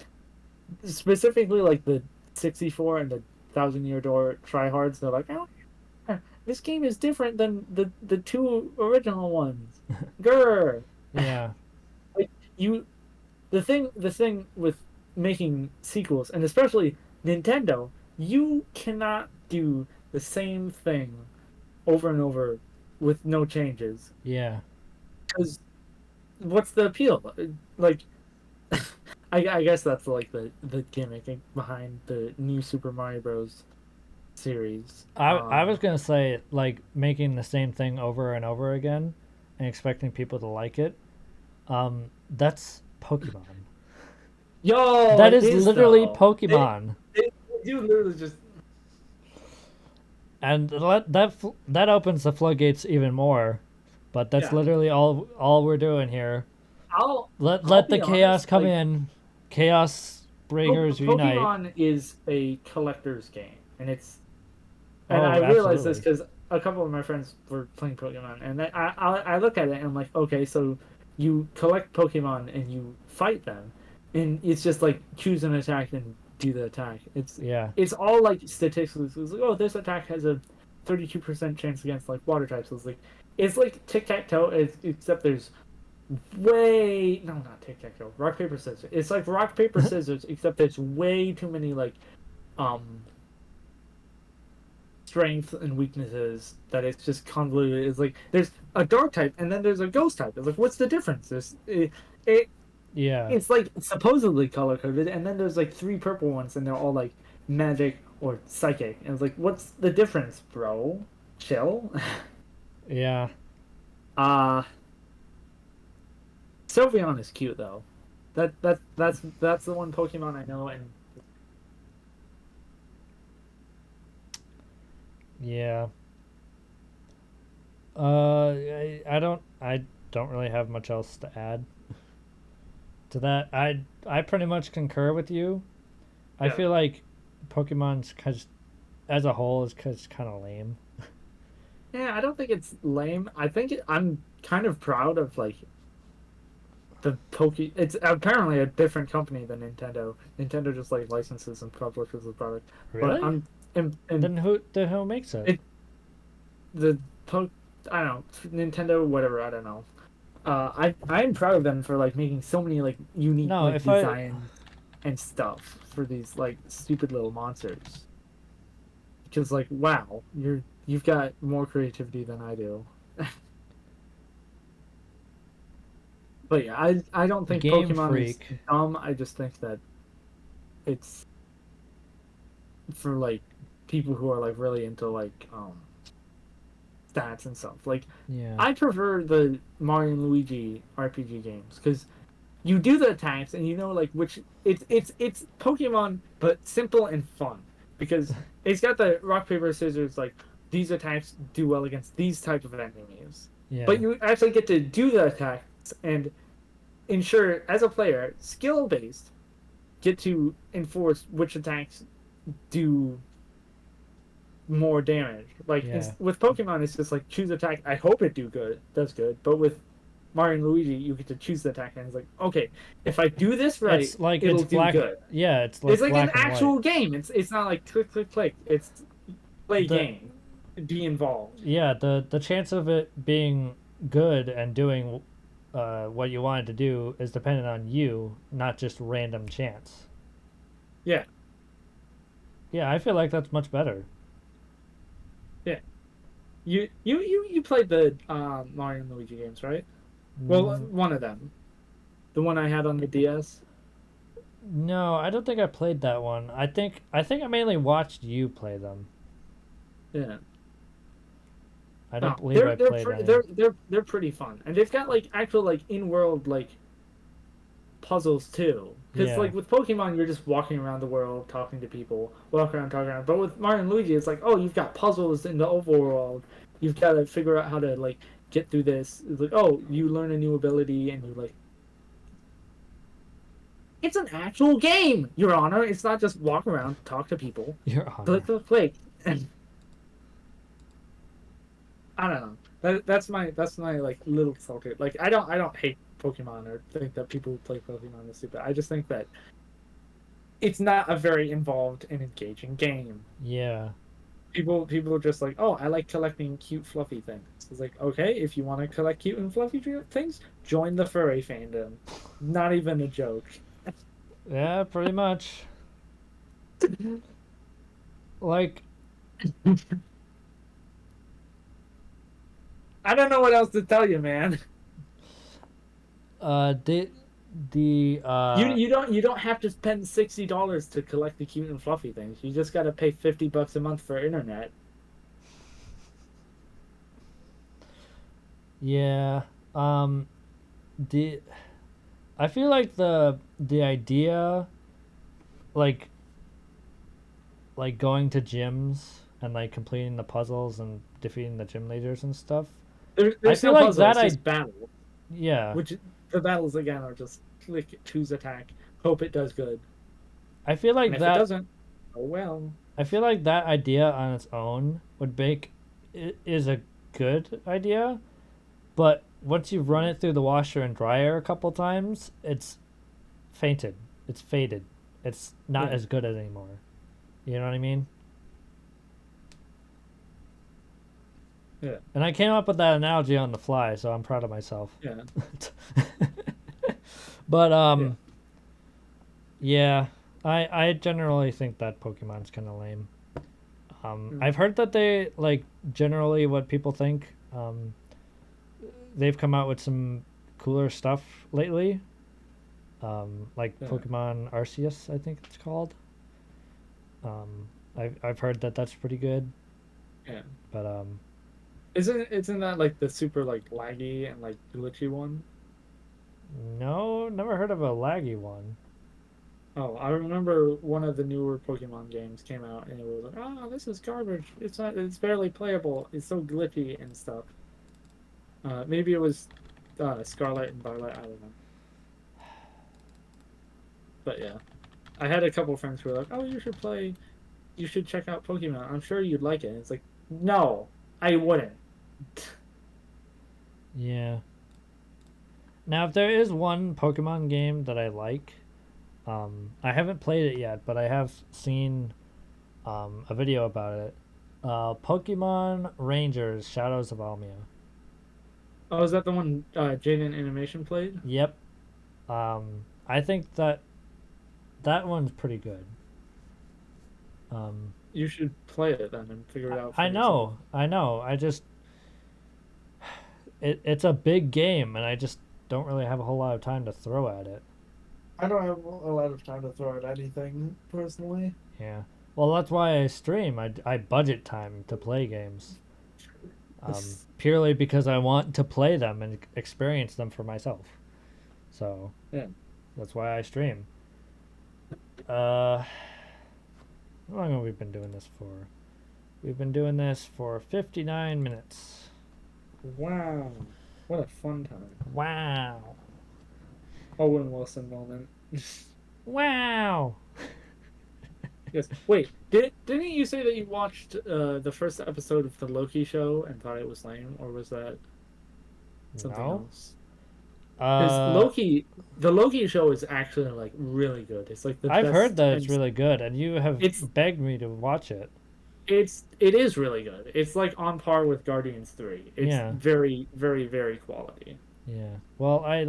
Specifically like the 64 and the Thousand Year Door tryhards, they're like, oh, yeah, this game is different than the two original ones. Grr. Yeah. Like you, the thing with making sequels, and especially Nintendo, you cannot do the same thing over and over with no changes. Yeah. Because what's the appeal? Like, I guess that's like the gimmick behind the new Super Mario Bros. Series. I was gonna say like making the same thing over and over again and expecting people to like it. That's Pokemon. Yo, That it is is literally though. Pokemon. They do literally just And that opens the floodgates even more. But that's yeah. literally all we're doing here. I'll Let the be chaos honest. come in. Chaos breakers unite. Pokemon is a collector's game, and I Oh, realized this absolutely. because a couple of my friends were playing Pokemon, and I look at it and I'm like, okay, so you collect Pokemon and you fight them, and it's just like choose an attack and do the attack. It's Yeah. it's all like statistics. It's like, oh, this attack has a 32% chance against like water types. So it's like tic tac toe, except there's way no, not tic tac toe, rock paper scissors. It's like rock paper scissors, except there's way too many like um strengths and weaknesses that it's just convoluted. It's like there's a dark type and then there's a ghost type. It's like what's the difference? It Yeah. it's like supposedly color coded, and then there's like three purple ones, and they're all like magic or psychic. And it's like, what's the difference, bro? Chill. Yeah. Uh Sylveon is cute though. That's the one Pokemon I know, and Yeah. I don't really have much else to add to that. I pretty much concur with you. I yeah. feel like Pokemon's as a whole is kind of lame. Yeah, I don't think it's lame. I'm kind of proud of like the Poke. It's apparently a different company than Nintendo. Nintendo just like licenses and publishes the product. But Really? I'm and Then who makes it? it the Poke. I don't know, Nintendo, whatever. I don't know. I'm proud of them for like making so many like unique No, like if I designs and stuff for these like stupid little monsters. Because like wow, you've got more creativity than I do. But yeah, I don't think Game Pokemon is Freak. dumb. I just think that it's for like people who are like really into like stats and stuff. Like Yeah. I prefer the Mario and Luigi RPG games because you do the attacks and you know like which it's Pokemon but simple and fun because it's got the rock paper scissors like these attacks do well against these type of enemies. Yeah. But you actually get to do the attacks and ensure as a player skill based get to enforce which attacks do more damage. Like Yeah. with Pokemon, it's just like choose attack. I hope it does good. But with Mario and Luigi, you get to choose the attack, and it's like, okay, if I do this right, It's like it's it'll do black. good. Yeah, it's It's like like an black and white. actual game. It's not like click click click. It's play The game, be involved. yeah, the chance of it being good and doing what you wanted to do is dependent on you, not just random chance. Yeah, Yeah, I feel like that's much better. yeah. You played the Mario and Luigi games, right? Well, Mm, one of them, the one I had on the DS. no, I don't think I played that one. I think I mainly watched you play them. Yeah. I don't No, believe I played any. they're pretty fun, and they've got like actual like in-world like puzzles too. Because Yeah. like with Pokemon, you're just walking around the world, talking to people, walk around, talking around. But with Mario and Luigi, it's like, oh, you've got puzzles in the overworld. You've got to figure out how to like get through this. It's like, oh, you learn a new ability, and you like, it's an actual game, Your Honor. It's not just walk around, talk to people, Your click, Honor. click, click. And I don't know. That's my like little salty. Like I don't hate Pokemon or think that people who play Pokemon is stupid. I just think that it's not a very involved and engaging game. Yeah. People are just like, oh, I like collecting cute fluffy things. It's like, okay, if you want to collect cute and fluffy things, join the furry fandom. Not even a joke. Yeah, pretty much. Like I don't know what else to tell you, man. the You don't have to spend $60 to collect the cute and fluffy things. You just got to pay $50 a month for internet. yeah, um the I feel like the idea like going to gyms and like completing the puzzles and defeating the gym leaders and stuff. I There's feel no like puzzle. that It's I just battle. yeah. Which the battles again are just click, choose attack, hope it does good, I feel and like if it that doesn't, oh well. I feel like that idea on its own would make it is a good idea, but once you run it through the washer and dryer a couple times, it's fainted. It's faded. It's not Yeah, as good as anymore. You know what I mean? yeah, And I came up with that analogy on the fly, so I'm proud of myself. yeah, But yeah. yeah, I generally think that Pokemon's kind of lame. Mm, I've heard that they like generally what people think. They've come out with some cooler stuff lately. Like yeah, Pokemon Arceus, I think it's called. I've heard that that's pretty good, yeah. but Isn't that like the super like laggy and like glitchy one? No, never heard of a laggy one. Oh, I remember one of the newer Pokemon games came out and it was like, oh, this is garbage. It's barely playable. It's so glitchy and stuff. Maybe it was Scarlet and Violet. I don't know. But yeah, I had a couple friends who were like, oh, you should check out Pokemon. I'm sure you'd like it. It's like, no, I wouldn't. Yeah. Now, if there is one Pokemon game that I like, I haven't played it yet, but I have seen a video about it. Pokemon Rangers Shadows of Almia. Oh, is that the one Jaden Animation played? Yep. I think that that one's pretty good. Um, You should play it then and figure it out I for yourself. know, I know. It's a big game, and I just don't really have a whole lot of time to throw at it. I don't have a lot of time to throw at anything personally. Yeah. Well, that's why I stream. I budget time to play games. Purely because I want to play them and experience them for myself. So Yeah. that's why I stream. How long have we been doing this for? We've been doing this for 59 minutes. Wow. What a fun time. Wow. Owen Wilson moment. Wow. Yes. Wait, didn't you say that you watched the first episode of the Loki show and thought it was lame, or was that something No. else? Because Uh, The Loki show is actually like really good. It's like the I've heard best, that it's and really good, and you have it's begged me to watch it. it is really good. It's like on par with Guardians 3. It's Yeah. very, very, very quality. Yeah. Well, I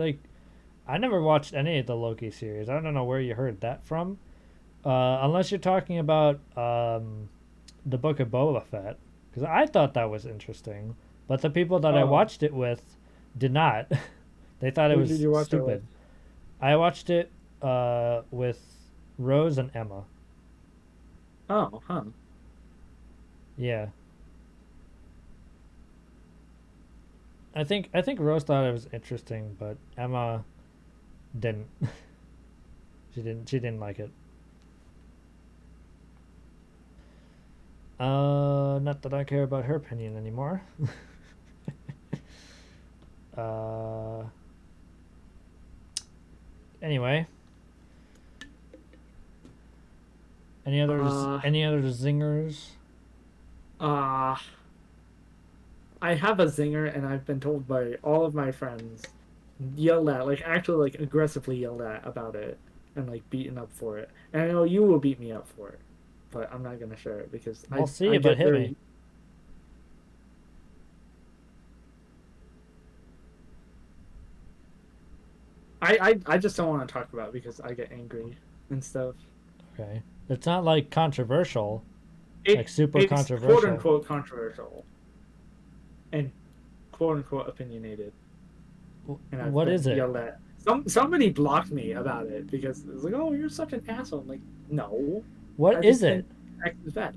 never watched any of the Loki series. I don't know where you heard that from. Unless you're talking about the Book of Boba Fett, because I thought that was interesting, but the people that I Oh, watched it with did not. They thought it who did was you watch it with? stupid. I watched it with Rose and Emma. Oh, huh. Yeah, I think Rose thought it was interesting, but Emma didn't. She didn't like it. Not that I care about her opinion anymore. uh, anyway, Uh, any other zingers? uh, I have a zinger, and I've been told by all of my friends, yelled at, like actually like aggressively yelled at about it, and like beaten up for it. And I know you will beat me up for it, but I'm not gonna share it because We'll see, I but get hit me. very I just don't want to talk about it because I get angry and stuff. Okay, it's not like controversial, like It super it's quote controversial. unquote controversial and quote unquote opinionated, and I've What is been it? yelled at. Somebody blocked me about it because it's like, oh, you're such an asshole. I'm like, no, I What is just it? think X is bad.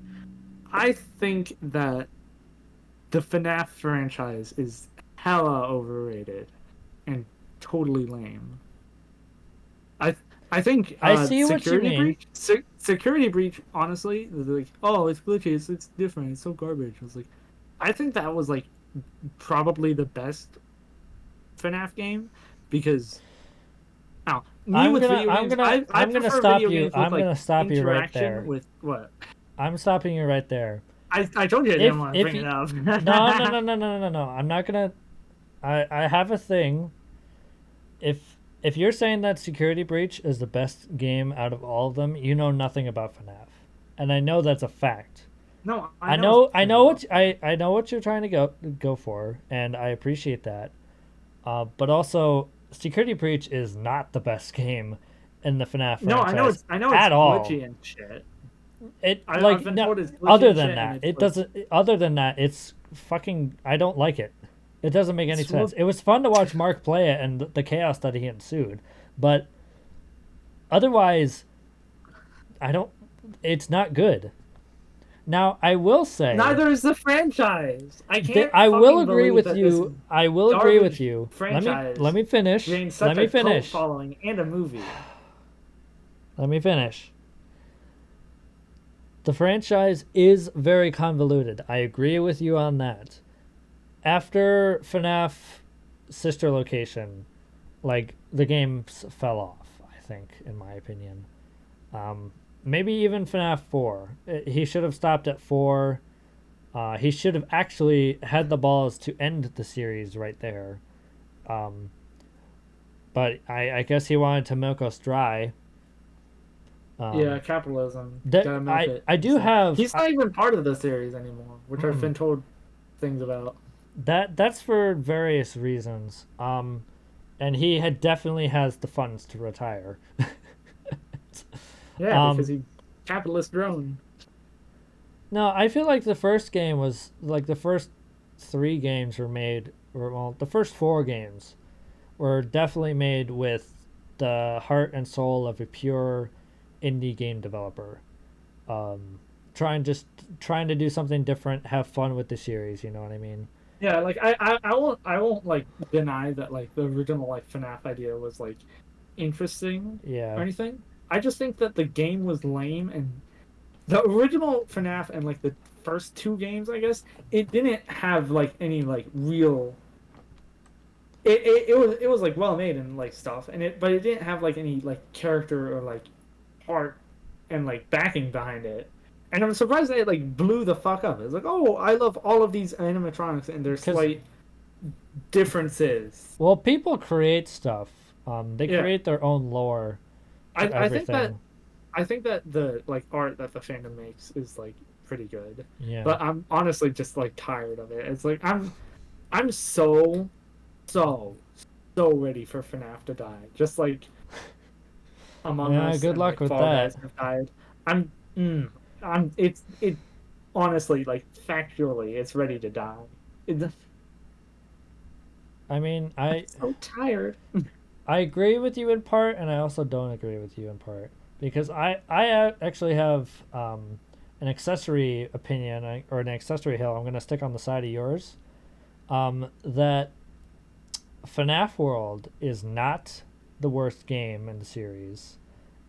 I think that the FNAF franchise is hella overrated and totally lame. I I think I see what you mean. Security Breach, honestly, is like, oh, it's glitchy, it's different, it's so garbage. I was like, I think that was like probably the best FNAF game because now me with video games, I I'm gonna prefer stop video you. games with I'm like gonna stop you right interaction there. with what? I'm stopping you right there. I told you I didn't want to If bring you, it up. no, no, no, no, no, no, no. I'm not gonna. I have a thing. If you're saying that Security Breach is the best game out of all of them, you know nothing about FNAF, and I know that's a fact. No, I know it's I know what you're trying to go for, and I appreciate that. But also, Security Breach is not the best game in the FNAF no, franchise I know it's at all. glitchy and shit. It I've like been no. told it's glitchy Other and than shit, and that, it's it like doesn't. Other than that, it's fucking. I don't like it. It doesn't make any it's sense. It was fun to watch Mark play it and the chaos that he ensued, but otherwise, I don't. It's not good. Now, I will say, Neither is the franchise. I can't I will fucking agree believe with that this you. I will agree with garbage you. Let franchise me finish. gained Let such me a cult finish. following and a movie. Let me finish. The franchise is very convoluted. I agree with you on that. After FNAF Sister Location, like the games fell off, I think, in my opinion. Um, Maybe even FNAF 4. He should have stopped at 4. He should have actually had the balls to end the series right there. Um, but I guess he wanted to milk us dry. Yeah, Um, capitalism. that Gotta milk it. I do have He's not even part of the series anymore, which I've mm, been told things about. that's for various reasons. And he had definitely has the funds to retire. Yeah, because um, he capitalist drone. no, I feel like the first game was like the first 3 games were made, or well, the first 4 games were definitely made with the heart and soul of a pure indie game developer. Um, trying to do something different, have fun with the series. You know what I mean? Yeah, like I won't like deny that like the original like FNAF idea was like interesting or Yeah, anything. I just think that the game was lame and the original FNAF and like the first 2 games, I guess, it didn't have like any like real it was like well made and like stuff and it but it didn't have like any like character or like heart and like backing behind it. And I'm surprised they like blew the fuck up. It's like, oh, I love all of these animatronics and their because slight differences. well, people create stuff. They Yeah, create their own lore for I think that everything. I think that the like art that the fandom makes is like pretty good, Yeah, but I'm honestly just like tired of it. It's like I'm so so ready for FNAF to die. Just like Among yeah. Us Good and luck like with Fall that. Guys have died. I'm mm, it honestly like factually it's ready to die. It's, I mean, I'm so tired. I agree with you in part, and I also don't agree with you in part because I actually have an accessory opinion or an accessory hill. I'm going to stick on the side of yours. That FNAF World is not the worst game in the series,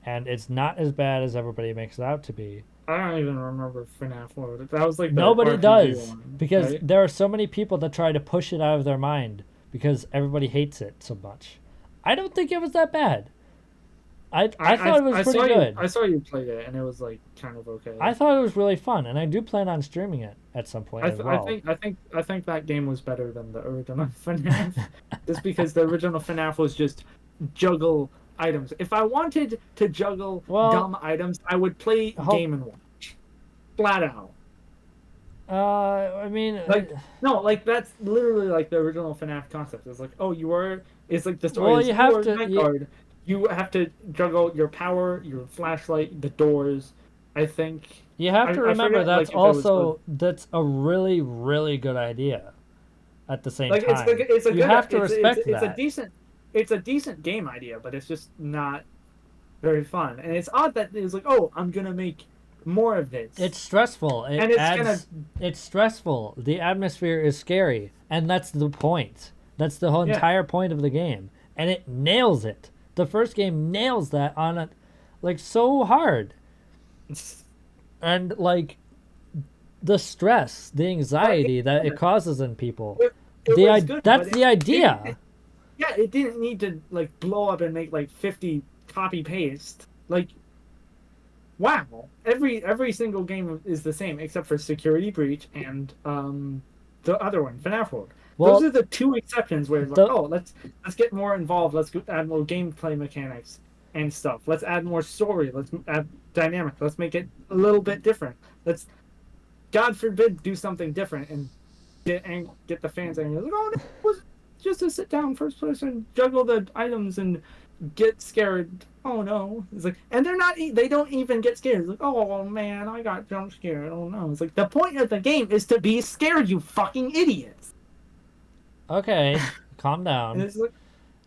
and it's not as bad as everybody makes it out to be. I don't even remember FNAF World. That was like the Nobody RPG does one, because right? there are so many people that try to push it out of their mind because everybody hates it so much. I don't think it was that bad. I thought it was pretty good. I saw you played it and it was like kind of okay. I thought it was really fun, and I do plan on streaming it at some point as well. I think that game was better than the original FNAF, just because the original FNAF was just juggle items. If I wanted to juggle Well, dumb items, I would play hope. Game and Watch, flat out. I mean, Like no, like that's literally like the original FNAF concept. It's like, oh, you are. It's like the story well, is you you have are to. night guard. You have to juggle your power, your flashlight, the doors. I think You have to I remember forget that's like if it was also that's a really really good idea. At the same like time, it's a you good have to respect it's a that. decent game idea, but it's just not very fun. And it's odd that it's like, oh, I'm gonna make more of this, It's stressful. It and it's gonna adds. It's stressful. The atmosphere is scary, and that's the point. That's the whole yeah. entire point of the game, and it nails it. The first game nails that on it, like so hard, and like the stress, the But anxiety that it causes in people. it was good, That's but the idea. yeah, it didn't need to like blow up and make like 50 copy paste. Like wow, every single game is the same except for Security Breach and the other one, FNAF World. Those Well, are the 2 exceptions where it's like, the oh, let's get more involved. Add more gameplay mechanics and stuff. Let's add more story. Let's add dynamic. Let's make it a little bit different. Let's God forbid do something different and get the fans angry. Like, oh no, it was just a sit down first person, juggle the items and get scared. Oh no. It's like, and they don't even get scared. It's like, oh man, I got jump scared. Oh no. It's like the point of the game is to be scared, you fucking idiots. okay, calm And down, it's like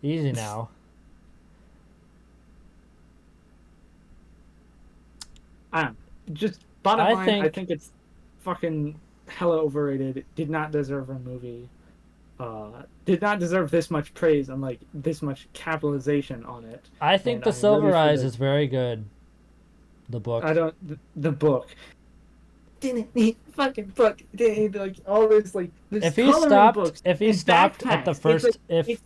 easy now. I don't know. Just bottom I line, I think think it's fucking hella overrated. Did not deserve a movie. Did not deserve this much praise and like this much capitalization on it. I think And The I'm Silver ready for Eyes the is very good. The book. I don't the book. Didn't need fucking book. Didn't like all this like there's coloring books If he and stopped at the backpacks. It's like first,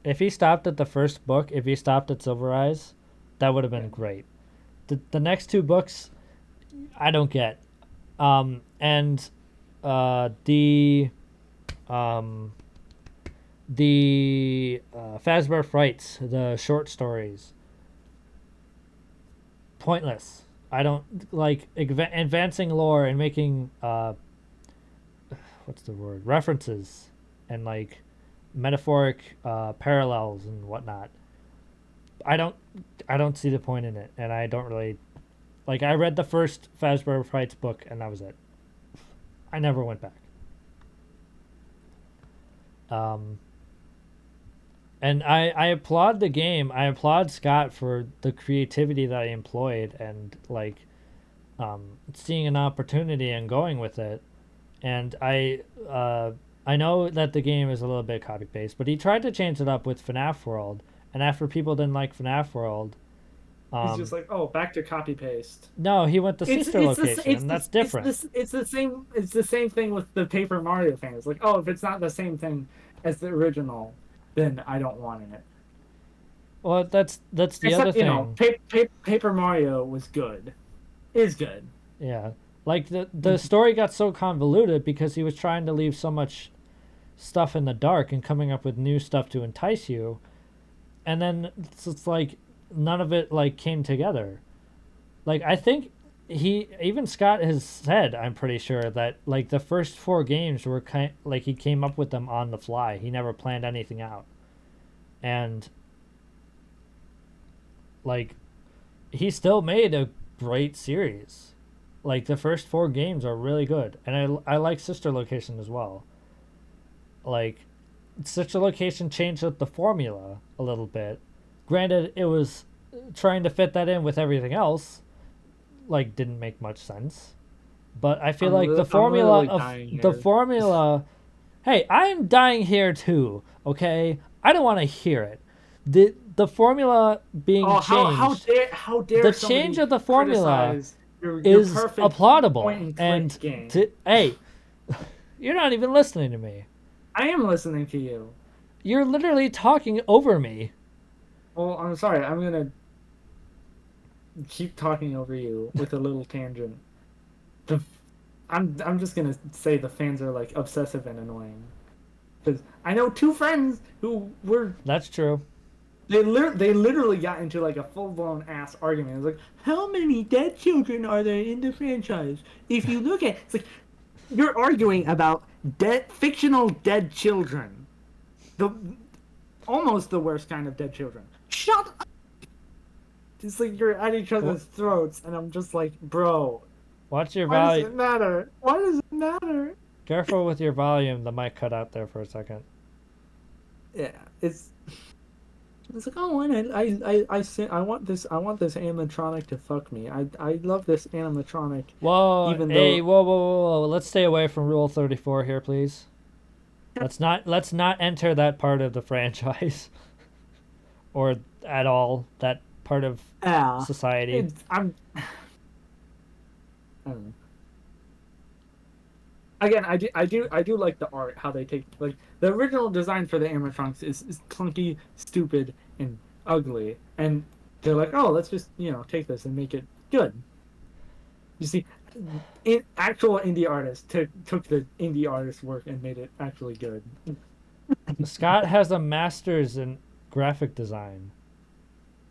if he stopped at the first book, if he stopped at Silver Eyes, that would have yeah. been great. The next two books, I don't get. And the um Fazbear Frights, the short stories, pointless. I don't like advancing lore and making what's the word, references and like metaphoric parallels and whatnot. I don't I don't see the point in it, and I don't really like. I read the first Fazbear Frights book, and that was it. I never went back. Um, and I applaud the game. I applaud Scott for the creativity that he employed and like seeing an opportunity and going with it. And I know that the game is a little bit copy paste, but he tried to change it up with FNAF World. And after people didn't like FNAF World, He's just like, oh, back to copy paste. no, he went to sister location, and that's different. It's the same thing with the Paper Mario thing. It's like, oh, if it's not the same thing as the original, then I don't want it. Well, that's the other Except, you know, thing. Paper Mario was good. Is good. Yeah, like the story got so convoluted because he was trying to leave so much stuff in the dark and coming up with new stuff to entice you, and then it's like none of it like came together. Like I think he even Scott has said, I'm pretty sure that like the first four games were like he came up with them on the fly. He never planned anything out, and like he still made a great series. Like the first four games are really good, and I like Sister Location as well. Like Sister Location changed up the formula a little bit. Granted, it was trying to fit that in with everything else. Like didn't make much sense, but I feel like the formula. Hey, I'm dying here too. Okay, I don't want to hear it. The formula being changed. How dare The change somebody of the formula criticize your is perfect point applaudable. and And click game? hey, you're not even listening to me. I am listening to you. You're literally talking over me. Well, I'm sorry. I'm gonna keep talking over you with a little tangent. The I'm just gonna say the fans are like obsessive and annoying. Because I know two friends who were That's true. they literally got into like a full blown ass argument. It's like, how many dead children are there in the franchise? If you look at it's like you're arguing about dead fictional dead children. The almost the worst kind of dead children. Shut up. It's like you're at each other's throats, and I'm just like, bro. Watch your Why does volume. it matter? Why does it matter? Careful with your volume. The mic cut out there for a second. Yeah, it's like, oh, I want this animatronic to fuck me. I love this animatronic. Whoa, Even hey, though whoa. Let's stay away from Rule 34 here, please. Let's not enter that part of the franchise, or at all that part of yeah, society. I don't know. Again, I do like the art, how they take like the original design for the animatronics is clunky, stupid, and ugly, and they're like, oh, let's just take this and make it good. You see, actual indie artists took the indie artist work and made it actually good. Scott has a master's in graphic design.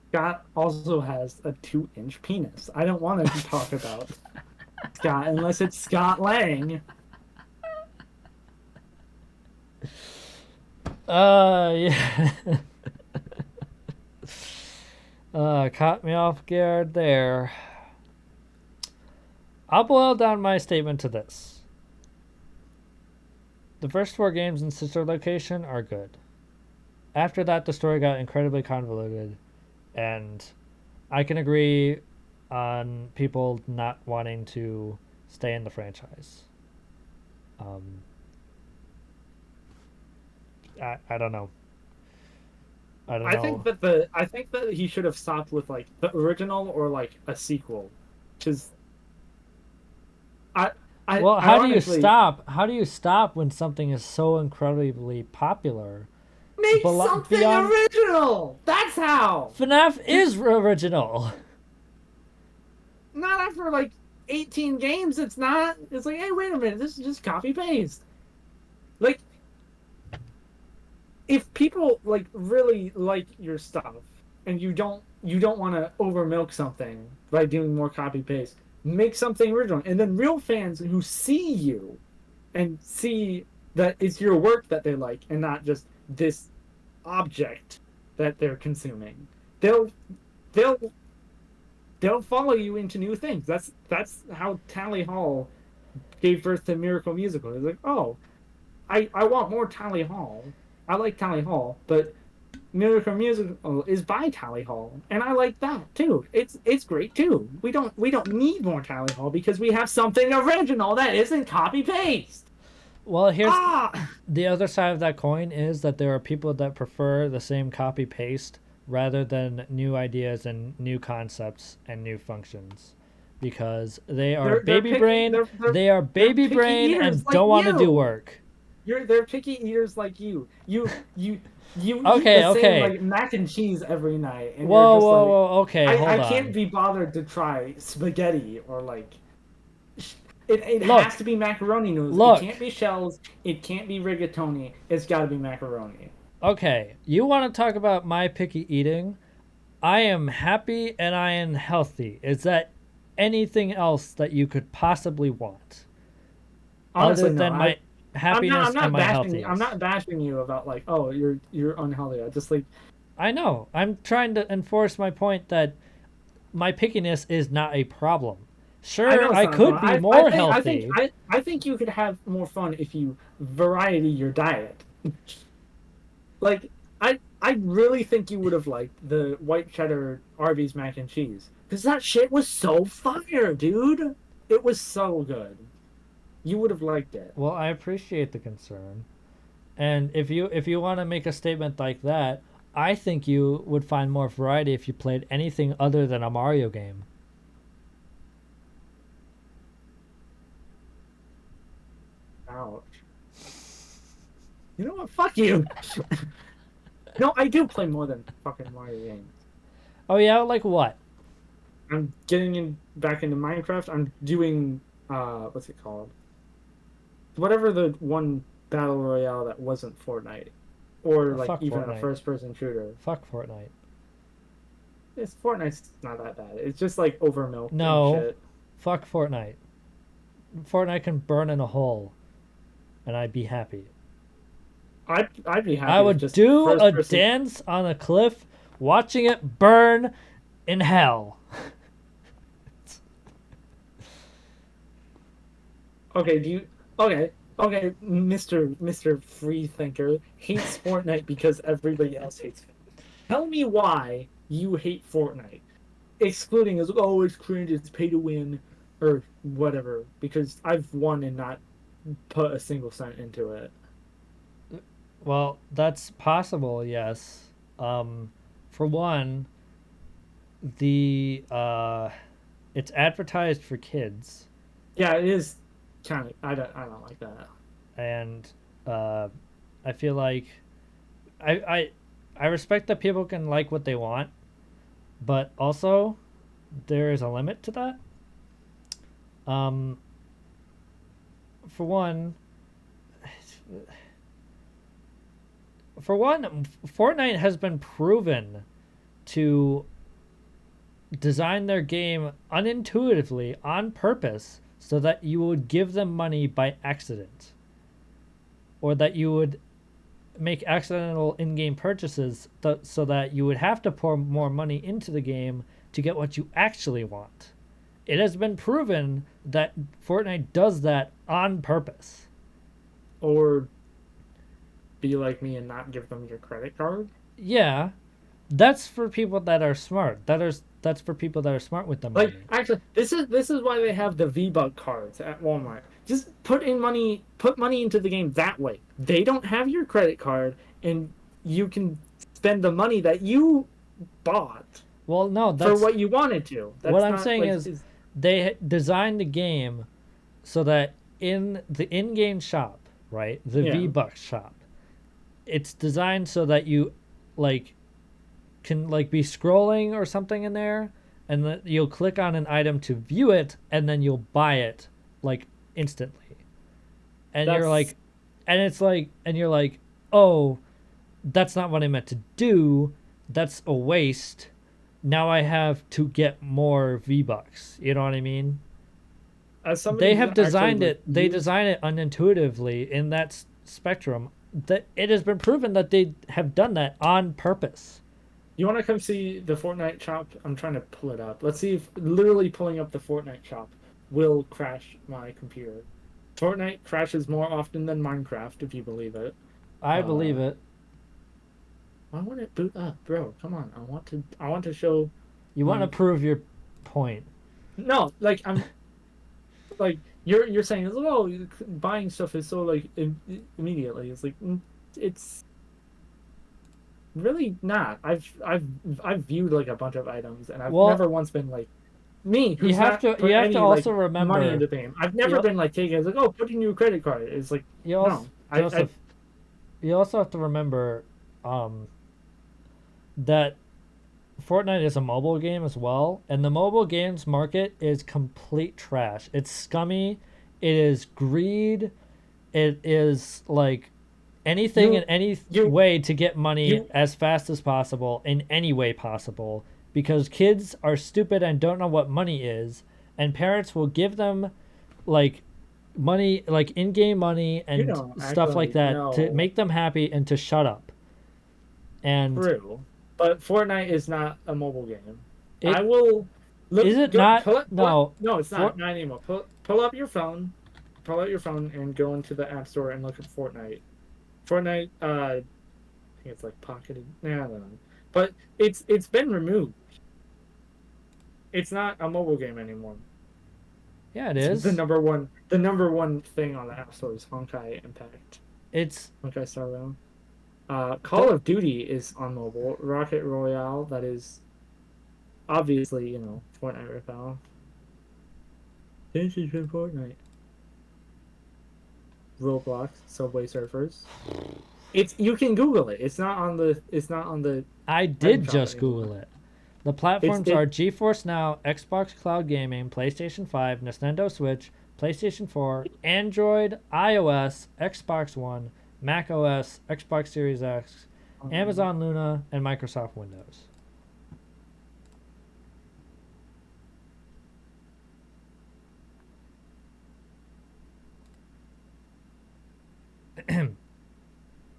Scott also has a 2-inch penis. I don't want to talk about Scott unless it's Scott Lang. Yeah. Caught me off guard there. I'll boil down my statement to this. The first four games in Sister Location are good. After that, the story got incredibly convoluted, and I can agree on people not wanting to stay in the franchise. Um, I don't know. I don't know. I think that he should have stopped with like the original or like a sequel, because I Well, how do you ironically stop? How do you stop when something is so incredibly popular? make something Beyond original. That's how. FNAF Just is original. not after like 18 games. It's not. It's like, hey, wait a minute. This is just copy paste. Like, if people like really like your stuff and you don't want to over milk something by doing more copy paste, make something original, and then real fans who see you and see that it's your work that they like and not just this object that they're consuming, they'll they'll they'll follow you into new things. That's how Tally Hall gave birth to Miracle Musical. It's like, oh, I want more Tally Hall. I like Tally Hall, but Miracle Musical is by Tally Hall, and I like that too. It's great too. We don't need more Tally Hall because we have something original that isn't copy paste. Well, here's Ah, the other side of that coin is that there are people that prefer the same copy paste rather than new ideas and new concepts and new functions because they are they're baby picky. brain, they are They're baby picky brain eaters and like don't want to do you. work. They're picky eaters like you. You eat Okay, the same okay. like mac and cheese every night, and you're Whoa, just whoa, like, whoa. Okay, hold I can't on. be bothered to try spaghetti or like it has Look, to be macaroni noodles. It look. can't be shells. It can't be rigatoni. It's got to be macaroni. Okay, you want to talk about my picky eating? I am happy and I am healthy. Is that anything else that you could possibly want other Honestly, no. than my I'm happiness and not my bashing. I'm healthiness? not bashing you about like, oh, you're unhealthy. I just like I know. I'm trying to enforce my point that my pickiness is not a problem. I know Sure, it's I not a could problem. be more healthy. I think you could have more fun if you variety your diet. Like I really think you would have liked the white cheddar Arby's mac and cheese because that shit was so fire, dude. It was so good. You would have liked it. Well, I appreciate the concern. And if you want to make a statement like that, I think you would find more variety if you played anything other than a Mario game. Ouch. You know what? Fuck you. No, I do play more than fucking Mario games. Oh yeah, like what? I'm getting in back into Minecraft. I'm doing what's it called? Whatever the one battle royale that wasn't Fortnite, or Oh, like fuck even a Fortnite. first person shooter. Fuck Fortnite. It's Fortnite's not that bad. It's just like overmilked and No, shit. fuck Fortnite. Fortnite can burn in a hole, and I'd be happy. I'd be I happy with would just do first a person. dance on a cliff, watching it burn in hell. Okay, do you? Okay, okay, Mister Free Thinker hates Fortnite because everybody else hates it. Tell me why you hate Fortnite, excluding as oh it's cringe, it's pay to win, or whatever. Because I've won and not put a single cent into it. Well, that's possible, yes. For one, the it's advertised for kids, Yeah, it is kind of. I don't like that. and uh, I feel like I I I respect that people can like what they want, but also there is a limit to that. Um, for one, Fortnite has been proven to design their game unintuitively on purpose so that you would give them money by accident or that you would make accidental in-game purchases so that you would have to pour more money into the game to get what you actually want. It has been proven that Fortnite does that on purpose. Or be like me and not give them your credit card. Yeah, that's for people that are smart. that's for people that are smart with the Like money. actually, this is why they have the V-Buck cards at Walmart. Just put money into the game that way. They don't have your credit card, and you can spend the money that you bought Well, no, for that's what you wanted to. what That's I'm not saying like is is they designed the game so that in the in-game shop, right, the yeah. V-Bucks shop, it's designed so that you like can like be scrolling or something in there, and then you'll click on an item to view it, and then you'll buy it like instantly. And you're That's like, and it's like, and you're like, oh, that's not what I meant to do. That's a waste. Now I have to get more V-Bucks. You know what I mean? as somebody They who's have actually designed like it. They used. design it unintuitively in that spectrum. That it has been proven that they have done that on purpose. You want to come see the Fortnite shop? I'm trying to pull it up. Let's see if literally pulling up the Fortnite shop will crash my computer. Fortnite crashes more often than Minecraft, if you believe it. I believe Uh, it. why won't it boot up, bro? Come on, I want to show You want to my. prove your point. No, like I'm, like you're saying, oh, buying stuff is so like immediately. It's like it's really not. I've viewed like a bunch of items, and I've Well, never once been like me, you who's have not to you put have to any like also money remember into the game. I've never you been like taking it's like, oh, put in your credit card. It's like you also no, I Joseph, you also have to remember um that Fortnite is a mobile game as well, and the mobile games market is complete trash. It's scummy. It is greed. It is like anything in you any you way to get money you as fast as possible in any way possible because kids are stupid and don't know what money is, and parents will give them like money, like in-game money you and don't stuff like actually that to know. make them happy and to shut up. And True, but Fortnite is not a mobile game. I it will is look it go not? pull it. No, No, it's for not anymore. Pull up your phone, pull out your phone and go into the App Store and look at Fortnite. Fortnite, I think it's like pocketed. Nah, I don't know. But it's been removed. It's not a mobile game anymore. yeah, it It's is. the number one thing on the App Store is Honkai Impact. It's Honkai Star Rail. Call the of Duty is on mobile. Rocket Royale, that is obviously, Fortnite ripoff. This is from Fortnite. Roblox, Subway Surfers. It's you can Google it. It's not on the I item did shop just anymore. Google it. The It's platforms it are GeForce Now, Xbox Cloud Gaming, PlayStation 5, Nintendo Switch, PlayStation 4, Android, iOS, Xbox One, Mac OS, Xbox Series X, um, Amazon Luna, and Microsoft Windows.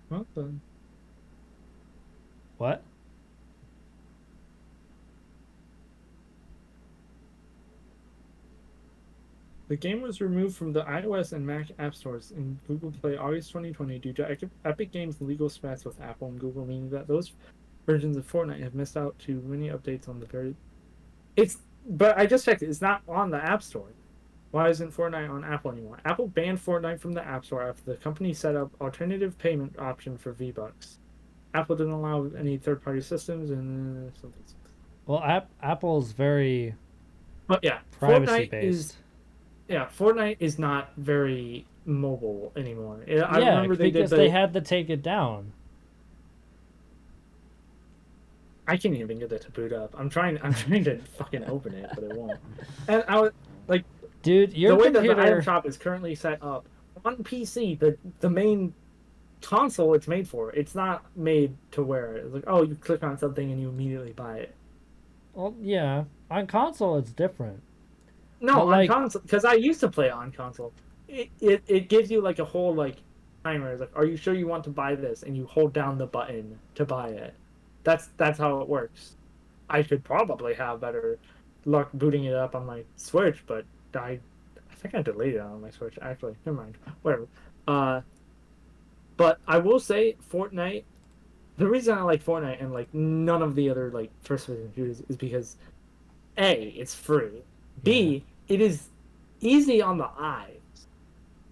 what What? the game was removed from the iOS and Mac app stores in Google Play August 2020 due to Epic Games' legal spats with Apple and Google, meaning that those versions of Fortnite have missed out to many updates on the very. It's but I just checked it. It's not on the App Store. Why isn't Fortnite on Apple anymore? Apple banned Fortnite from the App Store after the company set up alternative payment option for V-Bucks. Apple didn't allow any third-party systems and something. Well, Apple's very But yeah, privacy based. Fortnite is not very mobile anymore. I Yeah, remember they did because they the. had to take it down. I can't even get it to boot up. I'm trying to fucking open it, but it won't. And I was like, Dude, your the way that the item computer. shop is currently set up on PC, the main console it's made for, it's not made to where it's like, oh, you click on something and you immediately buy it. Well, yeah, on console it's different. No, But on like, console, because I used to play on console. It gives you like a whole like timer. It's like, are you sure you want to buy this? And you hold down the button to buy it. That's how it works. I should probably have better luck booting it up on my Switch, but I think I deleted it on my Switch actually. Never mind. Whatever. Uh, but I will say The reason I like Fortnite and like none of the other like first person shooters is because A, it's free. Yeah. B, it is easy on the eyes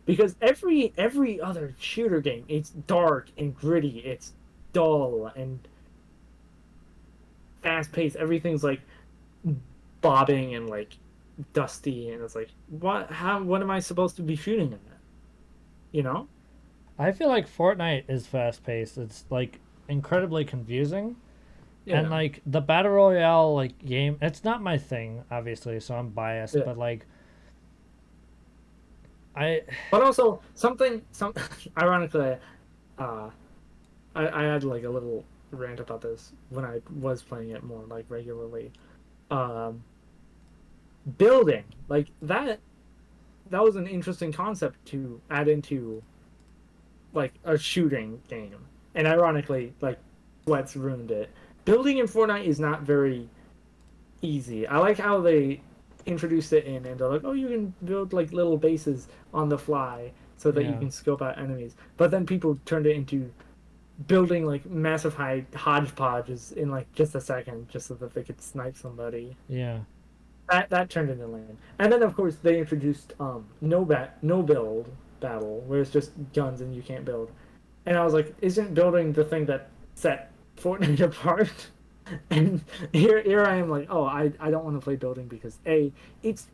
because every other shooter game, it's dark and gritty, it's dull and fast paced. Everything's like bobbing and like dusty, and it's like, what am I supposed to be shooting at? You know? I feel like Fortnite is fast paced. It's like incredibly confusing. And Yeah, like the battle royale like game, it's not my thing, obviously, so I'm biased, yeah. but like I But also some ironically, uh, I had like a little rant about this when I was playing it more like regularly. Um, Building like that was an interesting concept to add into like a shooting game, and ironically, like Sweats ruined it. Building in Fortnite is not very easy. I like how they introduced it in, and they're like, oh, you can build like little bases on the fly so that you yeah, can scope out enemies. But then people turned it into building like massive high hodgepodges in like just a second, just so that they could snipe somebody. yeah, That turned into lame. And then of course they introduced no build battle where it's just guns and you can't build. And I was like, isn't building the thing that set Fortnite apart? And here I am like, oh, I don't want to play building because A, it's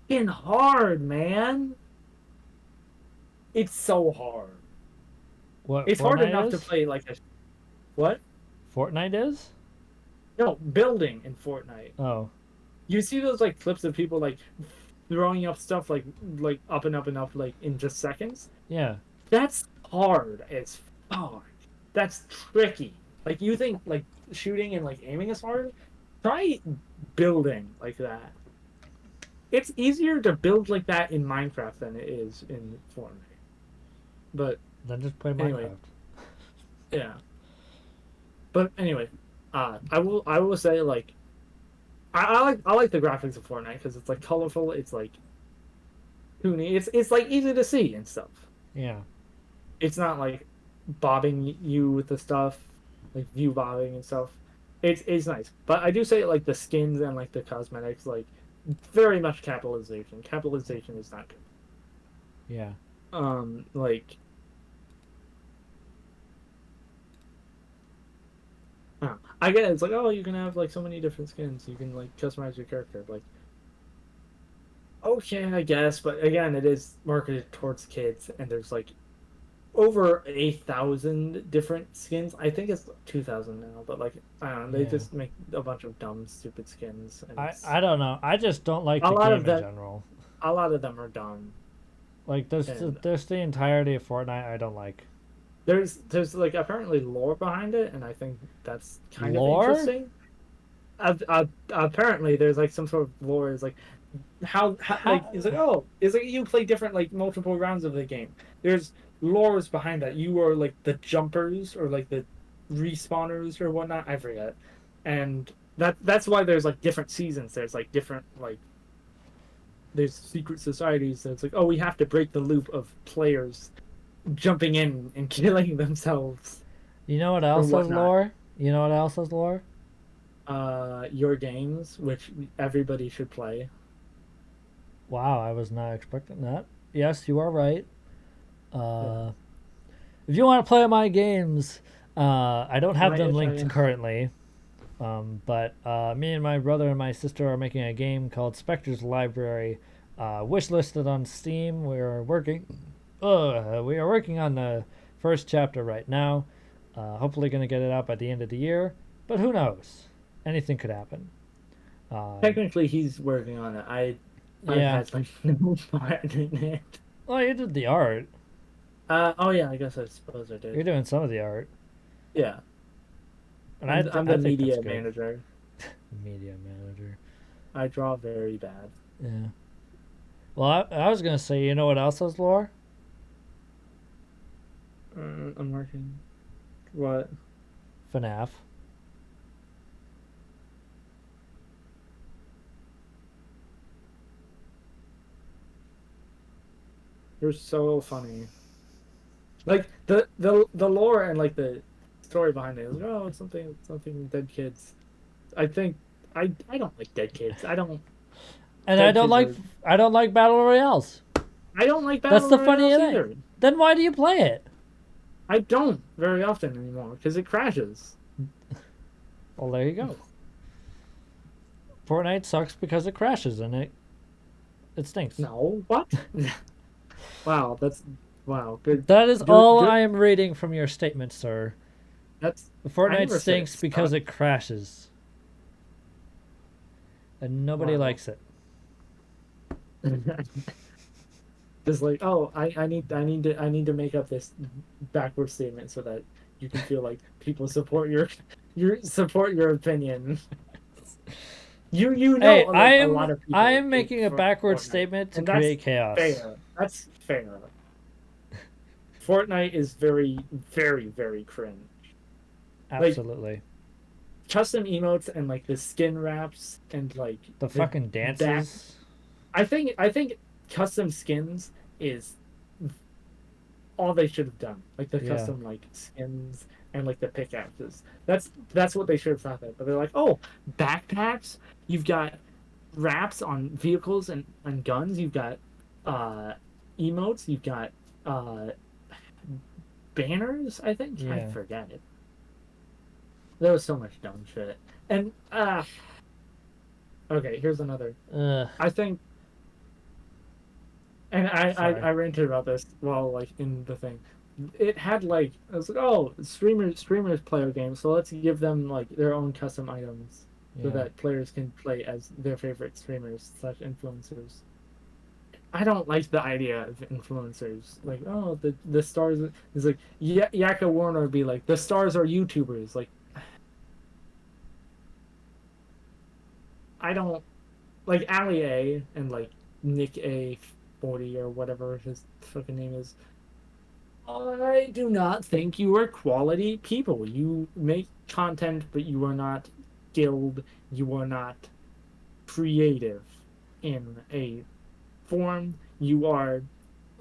fucking hard, man. It's so hard. what It's hard Fortnite enough to is? play like a what? Fortnite is? No, building in Fortnite. Oh, You see those like clips of people like throwing up stuff like up and up and up like in just seconds? yeah. That's hard as fuck. That's tricky. Like you think like shooting and like aiming is hard? Try building like that. It's easier to build like that in Minecraft than it is in Fortnite. But Then just play anyway, Minecraft. yeah. But anyway, I will say like I like the graphics of Fortnite because it's like colorful. It's like toony. It's like easy to see and stuff. Yeah. It's not like bobbing you with the stuff, like view bobbing and stuff. It's nice, but I do say like the skins and like the cosmetics, like very much capitalization. Capitalization is not good. Yeah. Like I get it. It's like, oh, you can have like so many different skins. You can like customize your character. Like, okay, I guess, but again, it is marketed towards kids, and there's like over 8,000 different skins. I think it's 2,000 now, but like I don't know, they Yeah. just make a bunch of dumb, stupid skins, and I don't know. I just don't like a the lot of game in that. general. A lot of them are dumb, Like and there's the entirety of Fortnite I don't like. there's like apparently lore behind it, and I think that's kind of Lore? interesting. Apparently, there's like some sort of lore. Is like how like How? it's like oh it's like you play different like multiple rounds of the game. There's lores behind that. You are like the jumpers or like the respawners or whatnot. I forget, and that's why there's like different seasons. There's like different like there's secret societies. So it's like oh we have to break the loop of players jumping in and killing themselves You know what or else has whatnot. lore? You know what else has lore? Your games, which everybody should play. Wow, I was not expecting that. Yes, you are right. Yeah. Uh, if you want to play my games, I don't Can have I them linked Italian? currently. But me and my brother and my sister are making a game called Spectre's Library, wishlisted on Steam. We are working on the first chapter right now. Hopefully, going to get it out by the end of the year. But who knows? Anything could happen. Um, Technically, he's working on it. I've yeah. had like no part in it. Well, you did the art. Oh yeah, I guess I suppose I You're did. doing some of the art, Yeah, and I'm I the think that's media good. manager. Media manager. I draw very bad. Yeah. Well, I was gonna say, you know what else has lore? I'm working. What? FNAF. You're so funny. Like the lore and like the story behind it. Like, oh, it's something dead kids. I think I don't like dead kids. I don't. And Dead kids are. I don't like battle royales. I don't like That's battle the funny royales thing. either. Then why do you play it? I don't very often anymore because it crashes. Well, there you go. Fortnite sucks because it crashes and it stinks. No, what? Wow, that's wow. Good, That is good, all good. I am reading from your statement, sir. That's. I Fortnite never said it stinks because sucked. it crashes, and nobody Wow. likes it. Just like, oh, I need to make up this backward statement so that you can feel like people support your opinion. You know, Hey, like a lot of I people am hate making a for backward Fortnite, statement to and that's create chaos. fair. That's fair. Fortnite is very, very, very cringe. Like Absolutely. custom emotes and like the skin wraps and like The the fucking back. dances. I think custom skins is all they should have done. Like the Yeah. custom like skins and like the pickaxes. That's what they should have thought of. But they're like, oh, backpacks. You've got wraps on vehicles and guns. You've got uh emotes. You've got uh banners. I think I Yeah. forget it. There was so much dumb shit. And okay, here's another. Ugh. I think, and Sorry. I ranted about this while like in the thing. It had like I was like, oh, streamers play our game, so let's give them like their own custom items so Yeah. that players can play as their favorite streamers slash influencers. I don't like the idea of influencers. Like, oh, the stars is like Yaka Warner would be like, the stars are YouTubers. Like, I don't like Ali A and like Nick A 40 or whatever his fucking name is. I do not think you are quality people. You make content, but you are not skilled. You are not creative in a form. You are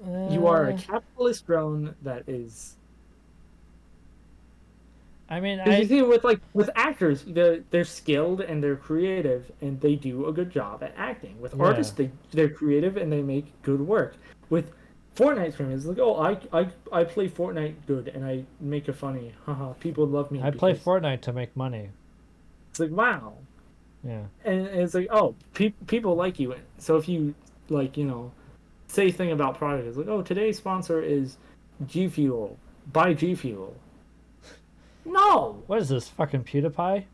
a Uh, capitalist drone that is. I mean, Because you see, with actors, they're skilled and they're creative and they do a good job at acting. With yeah. artists, they're creative and they make good work. With Fortnite streamers, like, oh, I play Fortnite good and I make it funny. Haha, people love me I play because Fortnite to make money. it's like wow, Yeah. and it's like oh, people like you. So if you like, say thing about product, it's like oh, today's sponsor is G Fuel. Buy G Fuel. No, What is this, fucking PewDiePie?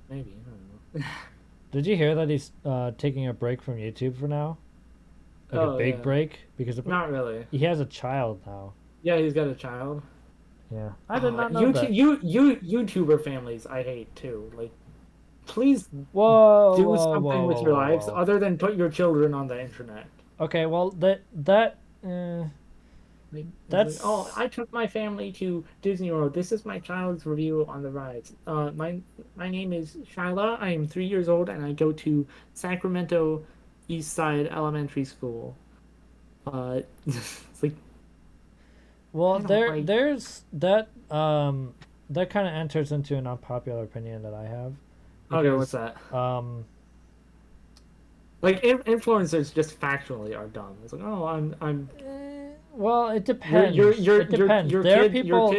maybe I don't know. Did you hear that he's taking a break from YouTube for now? Like a Oh big yeah. break? Because Not really. he has a child now. Yeah, he's got a child. Yeah. I did not know YouTube, that. YouTuber families, I hate too. Like, please Whoa, do whoa, something whoa, with whoa, your whoa, lives whoa. other than put your children on the internet. Okay, well Like, it's like, oh, that's I took my family to Disney World. This is my child's review on the rides. My name is Shyla. I am 3 years old, and I go to Sacramento East Side Elementary School. It's like well I don't like. there's that kind of enters into an unpopular opinion that I have Okay, what's because that? um Like influencers just factually are dumb. It's like, oh, I'm well, it your your depends. your It your depends. your There are kid people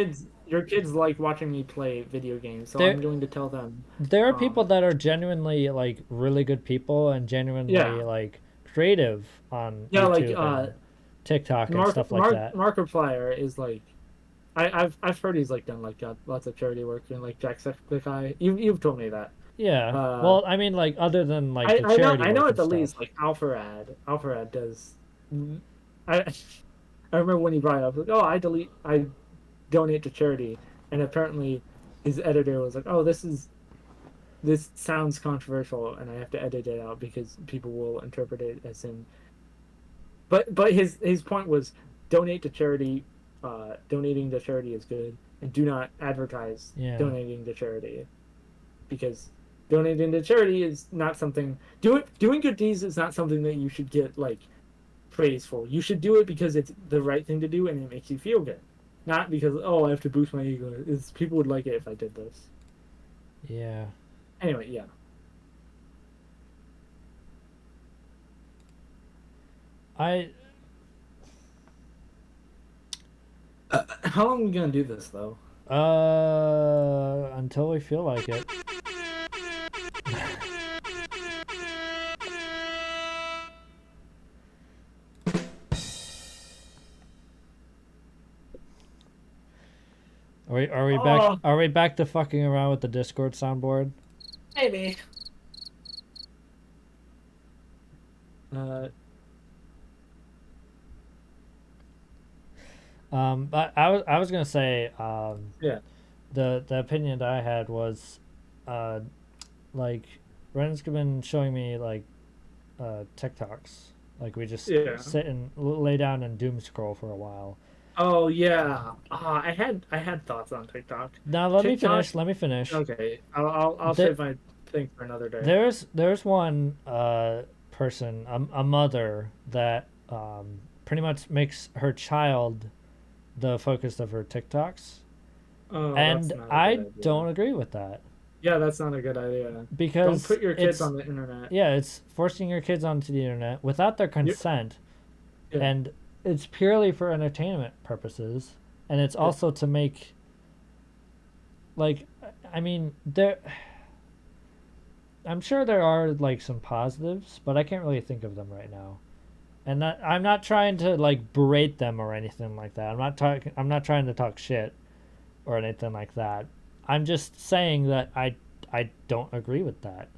your kids like watching me play video games, so there I'm going to tell them. there are people Um, that are genuinely like really good people and genuinely yeah, like creative on yeah, like YouTube and TikTok and Mark stuff like that. Markiplier is like I've heard he's like done like got lots of charity work and like Jacksepticeye. You've told me that. Yeah. Uh, Well, I mean, like other than like the charity I know work at and the stuff. least like Alpharad does. I I remember when he brought it up like, oh, I donate to charity, and apparently his editor was like, oh, this sounds controversial, and I have to edit it out because people will interpret it as in. But his point was donate to charity. Donating to charity is good, and do not advertise Yeah. donating to charity because donating to charity is not something doing good deeds is not something that you should get like praise for. You should do it because it's the right thing to do and it makes you feel good, not because oh I have to boost my ego. It's, people would like it if I did this. Yeah. Anyway, yeah. I How long are we gonna do this though? until we feel like it. Oh, are we back to fucking around with the Discord soundboard? maybe. Uh, But I was gonna say yeah, the opinion that I had was uh like Ren's been showing me like TikToks. Like we just yeah. sit and lay down and doom scroll for a while. Oh yeah. I had thoughts on TikTok. Now let me TikTok. finish. Let me finish. Okay, I'll The, save my thing for another day. there's one person, a mother that pretty much makes her child the focus of her TikToks, Oh, that's and not a good I idea. don't agree with that Yeah, that's not a good idea. Don't because put your kids it's on the internet. yeah, it's forcing your kids onto the internet without their You, consent, yeah, and it's purely for entertainment purposes, and it's yeah. also to make like I mean there I'm sure there are like some positives, but I can't really think of them right now. And that, I'm not trying to like berate them or anything like that. I'm not trying to talk shit or anything like that. I'm just saying that I don't agree with that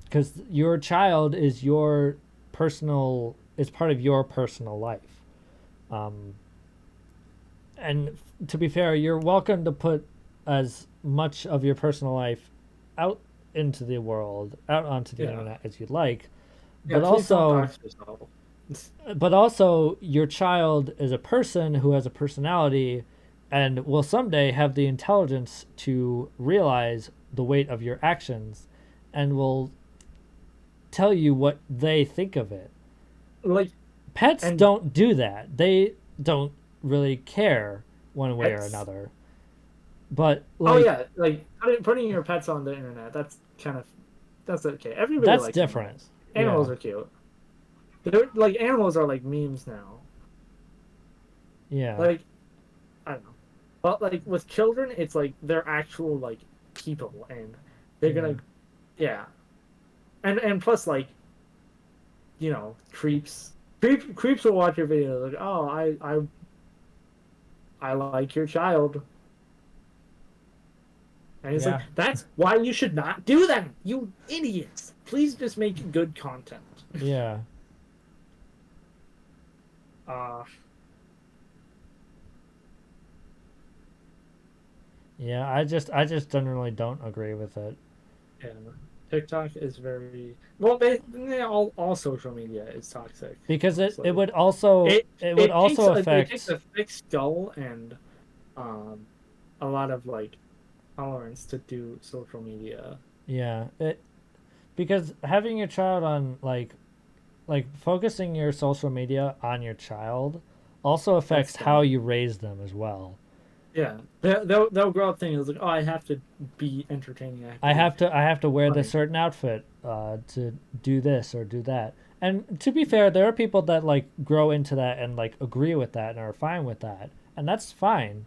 because your child is your personal is part of your personal life. Um, and to be fair, you're welcome to put as much of your personal life out into the world, out onto the Yeah. internet as you'd like. Yeah, But please don't also, dox yourself. your child is a person who has a personality and will someday have the intelligence to realize the weight of your actions and will tell you what they think of it. Like, Pets and don't do that. They don't really care one way or pets. another. But Oh like yeah, like putting your pets on the internet. That's okay. Everybody that's likes different. animals. Yeah. Animals are cute. They're like animals are like memes now. Yeah. Like I don't know, but like with children, it's like they're actual like people, and they're Yeah. gonna yeah, and plus like creeps will watch your video like oh I like your child, and it's like Yeah. that's why you should not do that, you idiots. Please just make good content. Yeah. Uh Yeah. I just generally don't agree with it yeah, TikTok is very well. All social media is toxic, because honestly. It it would also it takes affect a thick skull and um a lot of like tolerance to do social media. yeah it because having your child on like focusing your social media on your child also That's affects how dumb. you raise them as well. Yeah, they'll grow up thinking it's like, oh, I have to be entertaining. I have to be I have to wear this funny. certain outfit to do this or do that. And to be fair, there are people that like grow into that and like agree with that and are fine with that, and that's fine.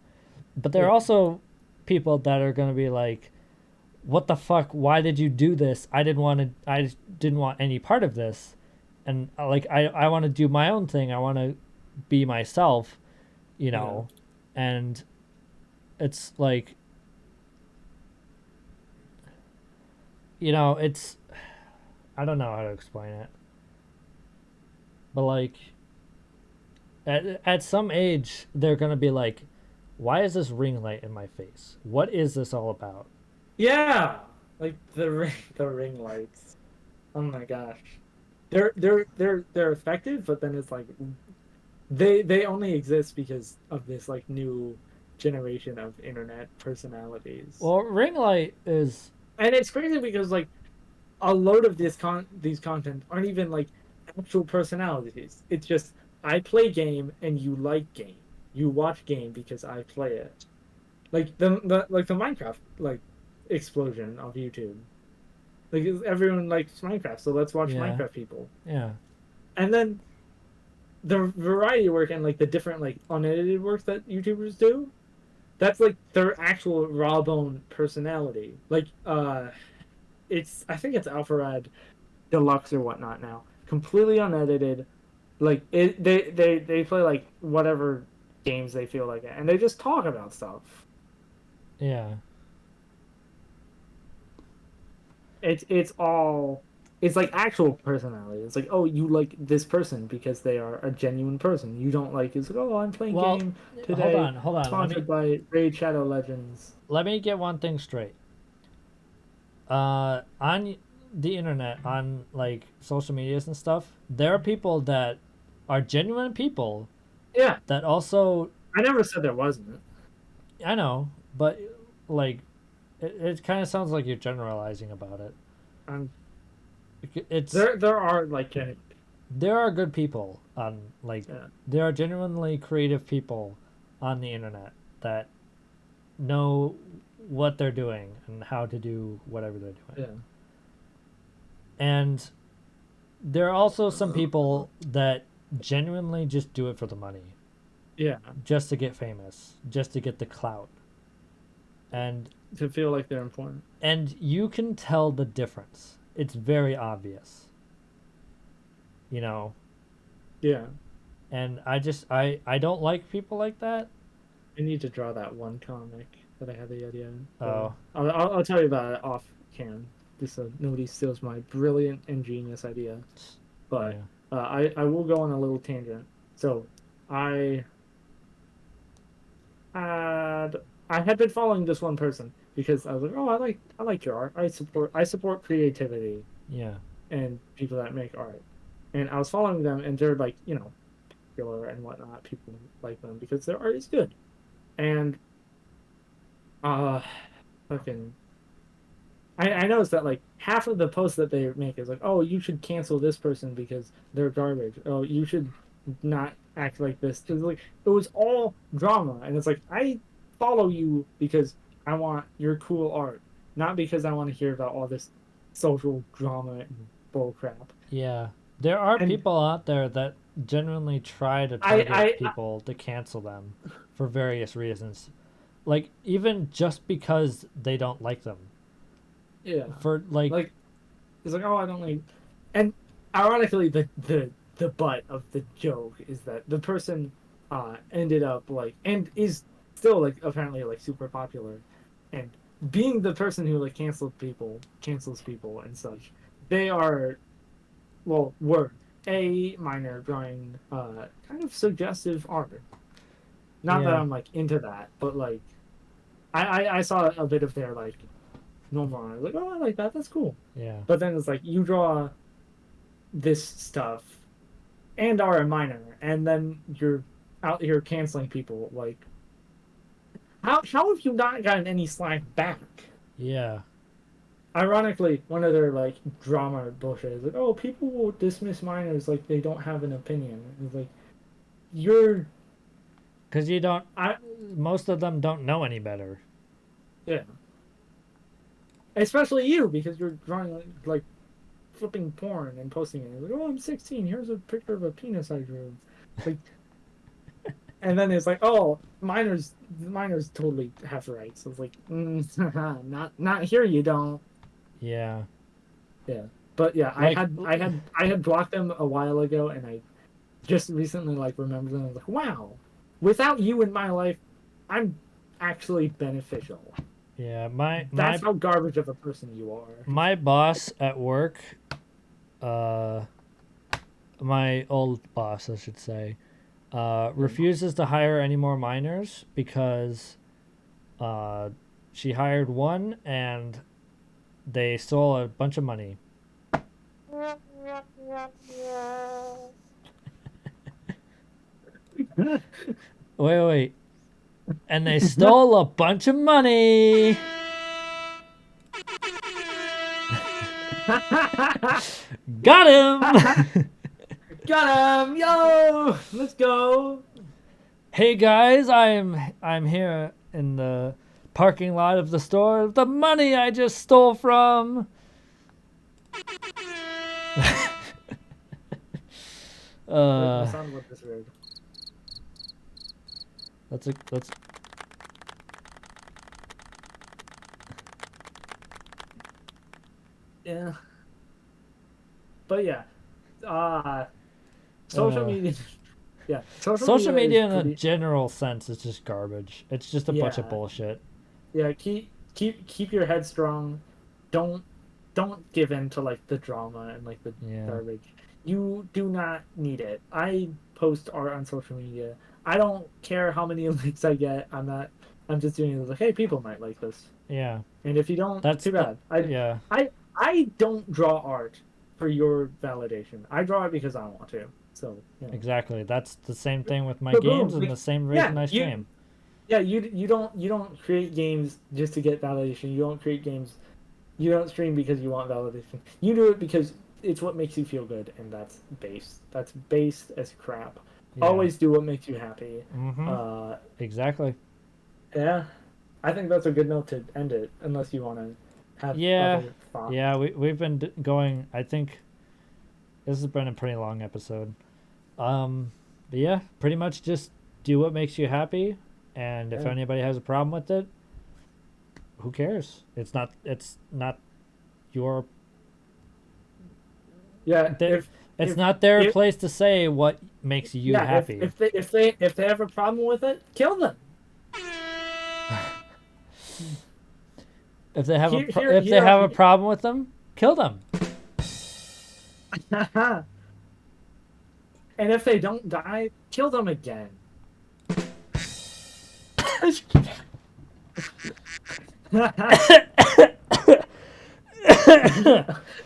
But there are Yeah, also people that are going to be like, "What the fuck? Why did you do this? I didn't want any part of this." And like I want to do my own thing. I want to be myself, you yeah, know. And it's like, it's I don't know how to explain it. But like at some age they're going to be like, "Why is this ring light in my face? What is this all about?" yeah. Like the ring lights. Oh my gosh, they're effective, but then it's like they only exist because of this like new generation of internet personalities. Well, ring light is And it's crazy because like a load of these content aren't even like actual personalities. It's just I play game and you like game. You watch game because I play it. Like the Minecraft like explosion of YouTube. Like everyone likes Minecraft, so let's watch Yeah. Minecraft people. Yeah. And then the variety work and like the different like unedited work that YouTubers do, that's like their actual raw bone personality. Like it's I think it's Alpharad Deluxe or whatnot now. Completely unedited. Like they play like whatever games they feel like it, and they just talk about stuff. Yeah. It's all it's like actual personality. It's like, oh, you like this person because they are a genuine person. You don't like it's like, oh, I'm playing Well, game hold today, on, hold on. sponsored by Raid Shadow Legends. Let me get one thing straight. On the internet, on like social medias and stuff, there are people that are genuine people Yeah, that also, I never said there wasn't. I know, but like it kind of sounds like you're generalizing about it. Um, It's there are like genuine. there are good people on like Yeah, there are genuinely creative people on the internet that know what they're doing and how to do whatever they're doing. yeah, And there are also some people that genuinely just do it for the money, yeah. just to get famous, just to get the clout. And To feel like they're important. you can tell the difference. It's very obvious. You know, Yeah, and I don't like people like that. I need to draw that one comic that I had the idea. Oh, I'll tell you about it off cam, just so nobody steals my brilliant and genius idea. But yeah. I will go on a little tangent. So I had I had been following this one person because I was like, oh, I like your art. I support creativity Yeah. and people that make art. And I was following them, and they're like, popular and whatnot. People like them because their art is good. And uh, fucking I noticed that like half of the posts that they make is like, oh, you should cancel this person because they're garbage. Oh, you should not act like this. Like it was all drama, and it's like I follow you because I want your cool art, not because I want to hear about all this social drama and bull crap. Yeah. There are And people out there that genuinely try to target I people to cancel them for various reasons. Like even just because they don't like them. yeah, For like like it's like, oh, I don't like, and ironically, the butt of the joke is that the person ended up like and is still like apparently like super popular, and being the person who like cancels people and such. They are were a minor drawing kind of suggestive art. Not that yeah. I'm like into that, but like I saw a bit of their like normal art. I was like, oh, I like that. That's cool. Yeah. But then it's like you draw this stuff and are a minor, and then you're out here canceling people. Like, how have you not gotten any slack back? Yeah. Ironically, one of their like drama bullshit is like, oh, people will dismiss minors like they don't have an opinion. It's like you're, Cuz you don't I most of them don't know any better. yeah, especially you because you're drawing like flipping porn and posting it. You're like, oh, I'm 16. Here's a picture of a penis I drew. Like, and then it's like, oh, minors totally have rights. It's like, not here. You don't. Yeah. Yeah, but yeah, Like I had blocked them a while ago, and I just recently like remembered them. I was like, wow, without you in my life, I'm actually beneficial. yeah, That's how garbage of a person you are. my boss at work, uh my old boss, I should say, refuses to hire any more minors because uh she hired one and they stole a bunch of money. Wait. And they stole a bunch of money. Got him. Got him, yo! Let's go. Hey guys, I'm here in the parking lot of the store. The money I just stole from. Wait, my uh, sound was this weird. that's Yeah, but yeah, uh, social uh, media. Yeah, social social media is media in a pretty. general sense is just garbage. It's just a bunch of Yeah, bullshit. yeah. Keep your head strong. Don't don't give in to like the drama and like the Yeah, garbage. You do not need it. I post art on social media. I don't care how many likes I get. I'm not. I'm just doing it like, hey, people might like this. yeah. And if you don't, That's too the bad. yeah. I don't draw art for your validation. I draw it because I want to. So, you know. Exactly. That's the same thing with my But games boom. and the same reason Yeah, I stream. you don't create games just to get validation. You don't create games. You don't stream because you want validation. You do it because it's what makes you feel good, and that's based. That's based as crap. Yeah. Always do what makes you happy. Mm-hmm. Uh, Exactly. yeah, I think that's a good note to end it. Unless you want to have Yeah. other thoughts. Yeah, we've been going. I think this has been a pretty long episode. But yeah, pretty much just do what makes you happy, and if Yeah. anybody has a problem with it, who cares? It's not your Yeah, it's if not their if place to say what makes you yeah, happy. if they have a problem with it, kill them. If they have if they Here have a problem with them, kill them. and if they don't die, kill them again.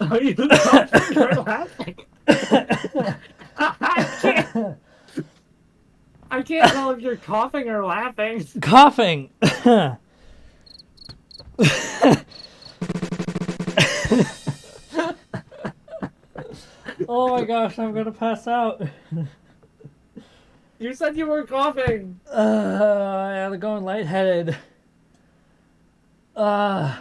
Are you laughing or laughing? I can't. I can't tell if you're coughing or laughing. Coughing. Oh my gosh, I'm gonna pass out. You said you were coughing. I'm going lightheaded. Uh,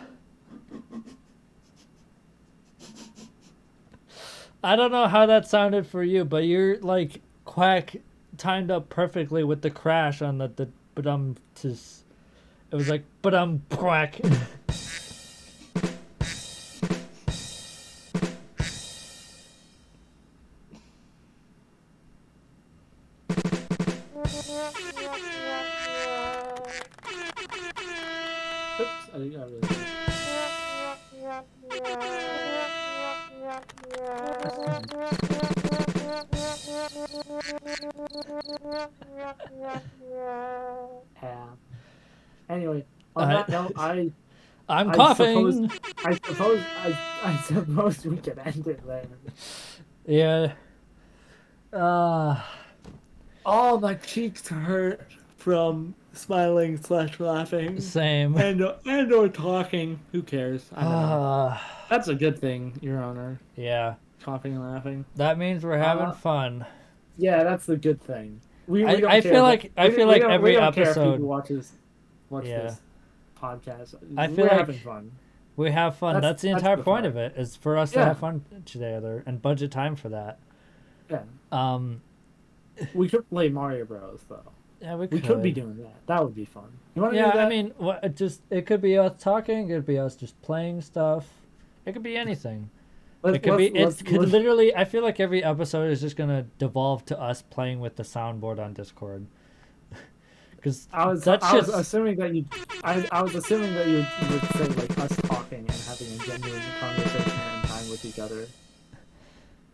I don't know how that sounded for you, but you're like quack timed up perfectly with the crash on the but just it was like but quack. Oops, I really. Yeah. Anyway, on I that note, I'm I suppose coughing. I suppose we can end it there. Yeah. Uh All my cheeks hurt from smiling slash laughing Same. and or talking. Who cares? I don't know. Uh That's a good thing, Your Honor. yeah. Coughing and laughing. That means we're having Uh, fun. yeah, that's the good thing. We I don't I care feel that like I feel we like we every don't care if people episode watch yeah. this podcast. I feel We're like having fun. we have fun. That's the That's entire the point fun. of it is for us to Yeah, have fun together and budget time for that. yeah. Um We could play Mario Bros. Though. yeah, we We could be could. doing that. That would be fun. You want to Yeah, do I that? mean, what it could be us talking, it could be us just playing stuff. It could be anything. It could be it could Let's literally I feel like every episode is just going to devolve to us playing with the soundboard on Discord. Cuz that's I was just assuming that I was assuming that you would say like us talking and having a genuine conversation and time with each other.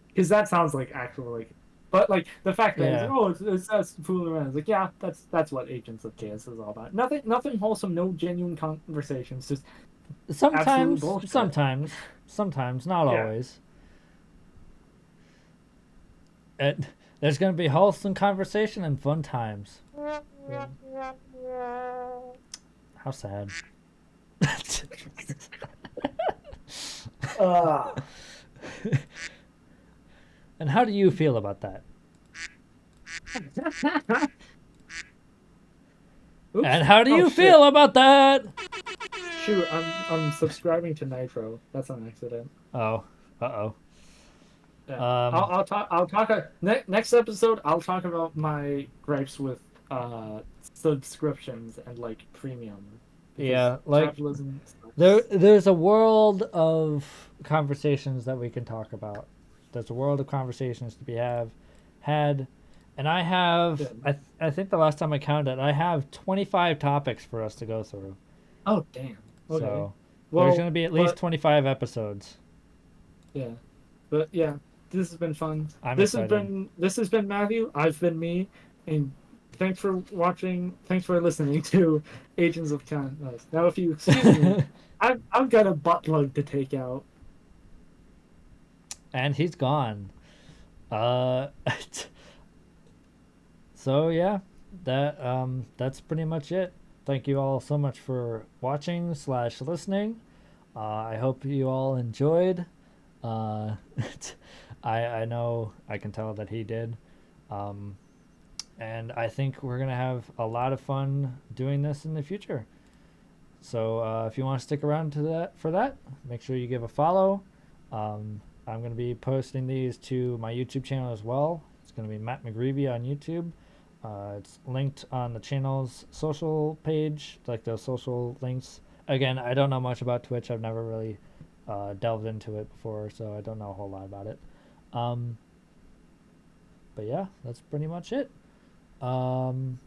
Because that sounds like actual like, but like the fact that yeah. it's us fooling around. It's like yeah, that's what Agents of Chaos is all about. Nothing wholesome, no genuine conversations, just absolute Sometimes, bullshit. sometimes, not Yeah. always. It, there's going to be wholesome conversation and fun times. Yeah. How sad. Uh, And how do you feel about that? Oops. And how do Oh you shit. feel about that? Shoot, I'm subscribing to Nitro. That's an accident. Oh, Uh Yeah, oh. I'll talk. I'll talk. Next episode, I'll talk about my gripes with subscriptions and like premium because Yeah, like capitalism sucks. there's a world of conversations that we can talk about. There's a world of conversations to be had, and I Yeah. have I think the last time I counted, I have 25 topics for us to go through. Oh damn. Okay. So there's Well, going to be at least but 25 episodes. yeah, but yeah, this has been fun. I'm excited. This has been Matthew. I've been me, and thanks for watching. Thanks for listening to Agents of Kindness. Now, if you excuse me, I've got a butt plug to take out. And he's gone. Uh so yeah, that's pretty much it. Thank you all so much for watching slash listening. I hope you all enjoyed. Uh, I know I can tell that he did. Um, and I think we're gonna have a lot of fun doing this in the future. So if you want to stick around to that for that, make sure you give a follow. I'm gonna be posting these to my YouTube channel as well. It's gonna be Matt McGreevy on YouTube. It's linked on the channel's social page, like the social links. Again, I don't know much about Twitch. I've never really delved into it before, so I don't know a whole lot about it. Um, but yeah, that's pretty much it. Um,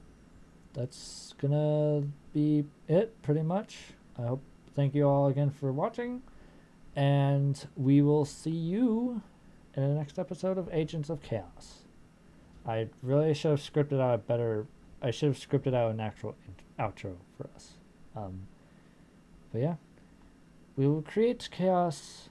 that's gonna be it, pretty much. I hope. Thank you all again for watching, and we will see you in the next episode of Agents of Chaos. I really should have scripted out a better. I should have scripted out an actual outro for us. But yeah, we will create chaos